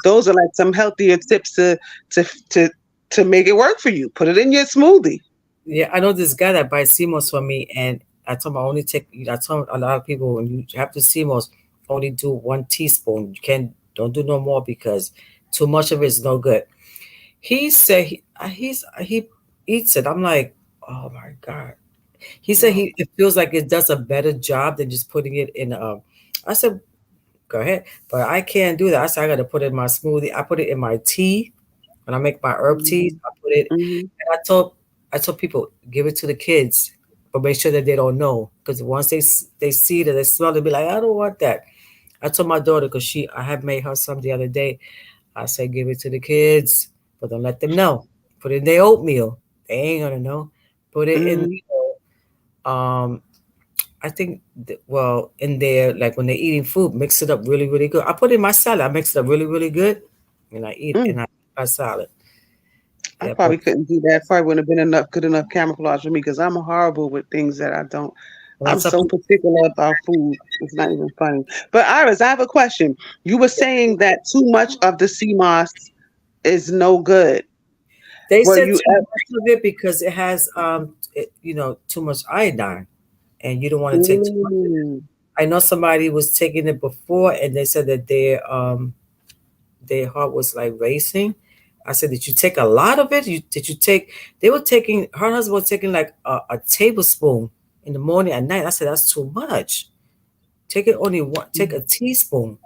those are like some healthier tips to to to make it work for you. Put it in your smoothie. yeah. I know this guy that buys CMOS for me, and I told him I only take. I told a lot of people when you have the CMOS, only do 1 teaspoon. You can't don't do no more because too much of it is no good. He said he eats it. I'm like, oh my god. He said Wow. he it feels like it does a better job than just putting it in. I said, go ahead, but I can't do that. I said I got to put it in my smoothie. I put it in my tea when I make my herb teas. Mhm, I put it. mhm, And I told people give it to the kids, but make sure that they don't know because once they see it, they smell it, be like, I don't want that. I told my daughter because I had made her some the other day. I said give it to the kids, but don't let them know. Put it in their oatmeal. They ain't gonna know. Put it in. mhm, Um, I think, well, in there, like when they're eating food, mix it up really, really good. I put it in my salad. I mix it up really, really good, and I eat mm. and I eat my salad. I Yeah, probably but couldn't do that. Probably wouldn't have been enough good enough camouflage for me because I'm horrible with things that I don't. I'm lots of so people, particular about food. It's not even funny. But Iris, I have a question. You were saying that too much of the CMOS is no good. they Were said you too much of it because it has, too much iodine, and you don't want to take too much. mm, I know somebody was taking it before, and they said that their heart was like racing. I said, did you take a lot of it? Did you take? They were taking. Her husband was taking like a tablespoon in the morning and night. I said that's too much. Take it only one. Take a teaspoon.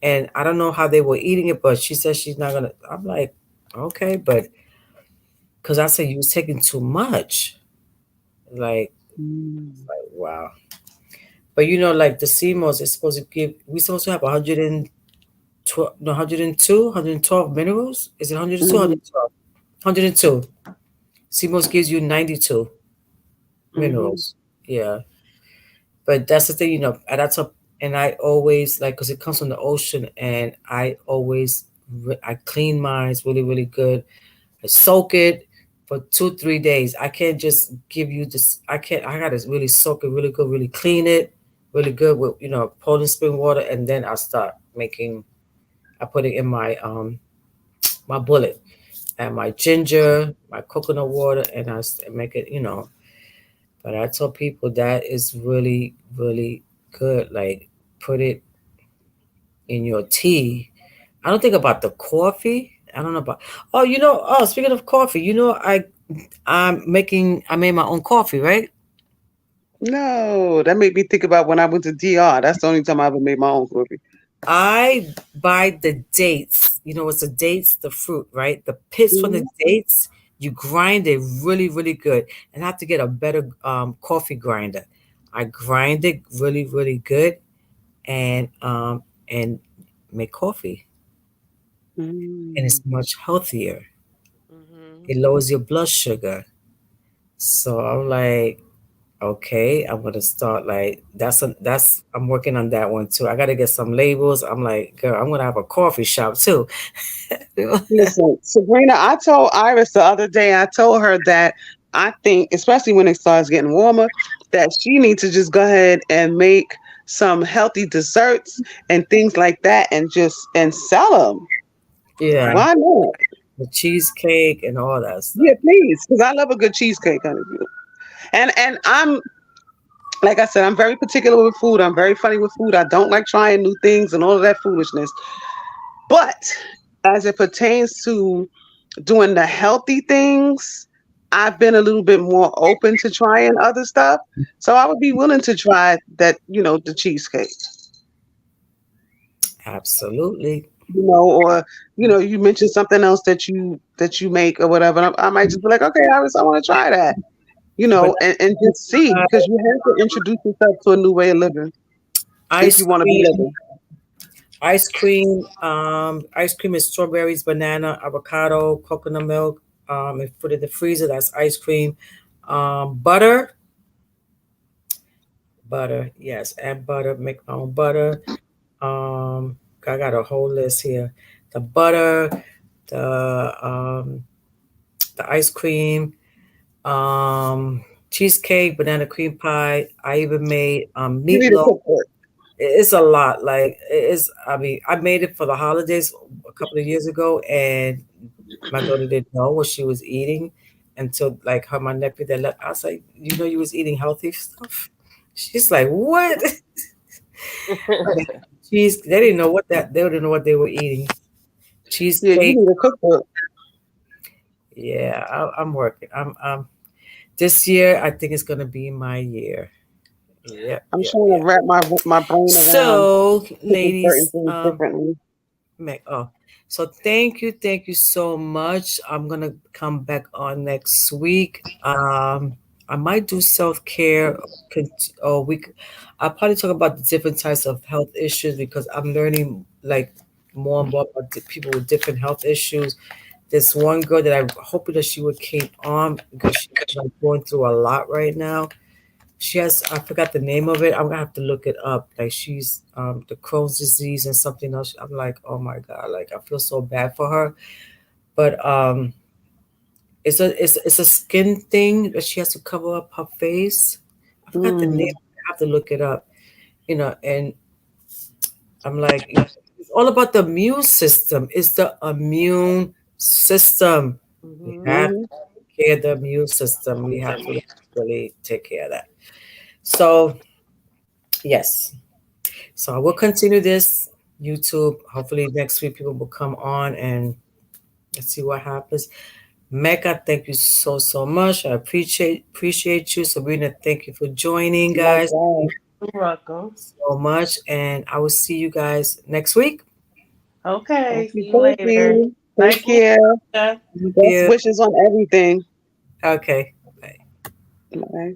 And I don't know how they were eating it, but she said she's not gonna. I'm like, okay, but because I said you was taking too much. Like, mm. wow. But like the CMOS is supposed to give. We supposed to have 100 and 12, no, 102, 112 minerals. Is it 102, Hmm. 112? 102. CMOS gives you 92 Hmm. minerals. Yeah. But that's the thing, and that's a, and I always like, because it comes from the ocean, and I always, I clean mine really, really good. I soak it for 2, 3 days. I can't just give you this. I gotta really soak it really good, really clean it, really good with Poland spring water, and then I start making. I put it in my bullet and my ginger, my coconut water, and make it. But I tell people that is really, really good. Like, put it in your tea. I don't think about the coffee. I don't know about. Oh, speaking of coffee, I made my own coffee, right? No, that made me think about when I went to DR. That's the only time I ever made my own coffee. I buy the dates. It's the dates, the fruit, right? The pits from the Hmm. dates. You grind it really, really good, and I have to get a better coffee grinder. I grind it really, really good, and make coffee, and it's Mm. much healthier. Hmm. It lowers your blood sugar. So I'm like, okay, I'm gonna start like I'm working on that one too. I gotta get some labels. I'm like, girl, I'm gonna have a coffee shop too. Listen, Sabrina, I told Iris the other day, I told her that I think, especially when it starts getting warmer, that she needs to just go ahead and make some healthy desserts and things like that and just and sell them. Yeah, Why not? the cheesecake and all that Yeah, stuff. please, because I love a good cheesecake, honey. And I'm like I said, I'm very particular with food. I'm very funny with food. I don't like trying new things and all of that foolishness. But as it pertains to doing the healthy things, I've been a little bit more open to trying other stuff. So I would be willing to try that, the cheesecake, Absolutely. or you mentioned something else that you make or whatever. And I might just be like, okay, Iris, I want to try that, But and just see because you have to introduce yourself to a new way of living if ice you want to be cream, living. ice cream is strawberries, banana, avocado, coconut milk. And put it in the freezer. That's ice cream. Butter, butter, yes, add butter. Make my own butter. I got a whole list here. The butter, the ice cream, um, cheesecake, banana cream pie. I even made You need a meatloaf. cookbook. It's a lot. Like, it is. I mean, I made it for the holidays a couple of years ago, and my daughter didn't know what she was eating until like my nephew that left. I was like, you was eating healthy stuff. She's like, what? Cheese. They didn't know what that. They didn't know what they were eating. Yeah, you Cheesecake. need a cookbook. Yeah, I'm working. I'm this year. I think it's gonna be my year. Yep, I'm yep, trying to yep. wrap my brain around So, cooking certain ladies, things differently. Oh, so thank you so much. I'm gonna come back on next week. I might do self care, or I'll probably talk about the different types of health issues because I'm learning like more and more about people with different health issues. This one girl that I hoping that she would keep on because she's like going through a lot right now. She has, I forgot the name of it. I'm gonna have to look it up. Like, she's the Crohn's disease and something else. I'm like, oh my God, like I feel so bad for her. But it's a skin thing that she has to cover up her face. I forgot the name. Mm. I have to look it up. And I'm like, it's all about the immune system. It's the immune system. We Hmm. have to Hmm. take care of the immune system. We have to really take care of that. So yes. So I will continue this YouTube. Hopefully next week people will come on and let's see what happens. Mecca, thank you so much. I appreciate you. Sabrina, thank you for joining, guys, Likewise. You're welcome. so much. And I will see you guys next week. Okay, Okie see you later. dokie. Nice Take meeting care. you. Thank Best you. wishes on everything. Okay. Bye. Bye.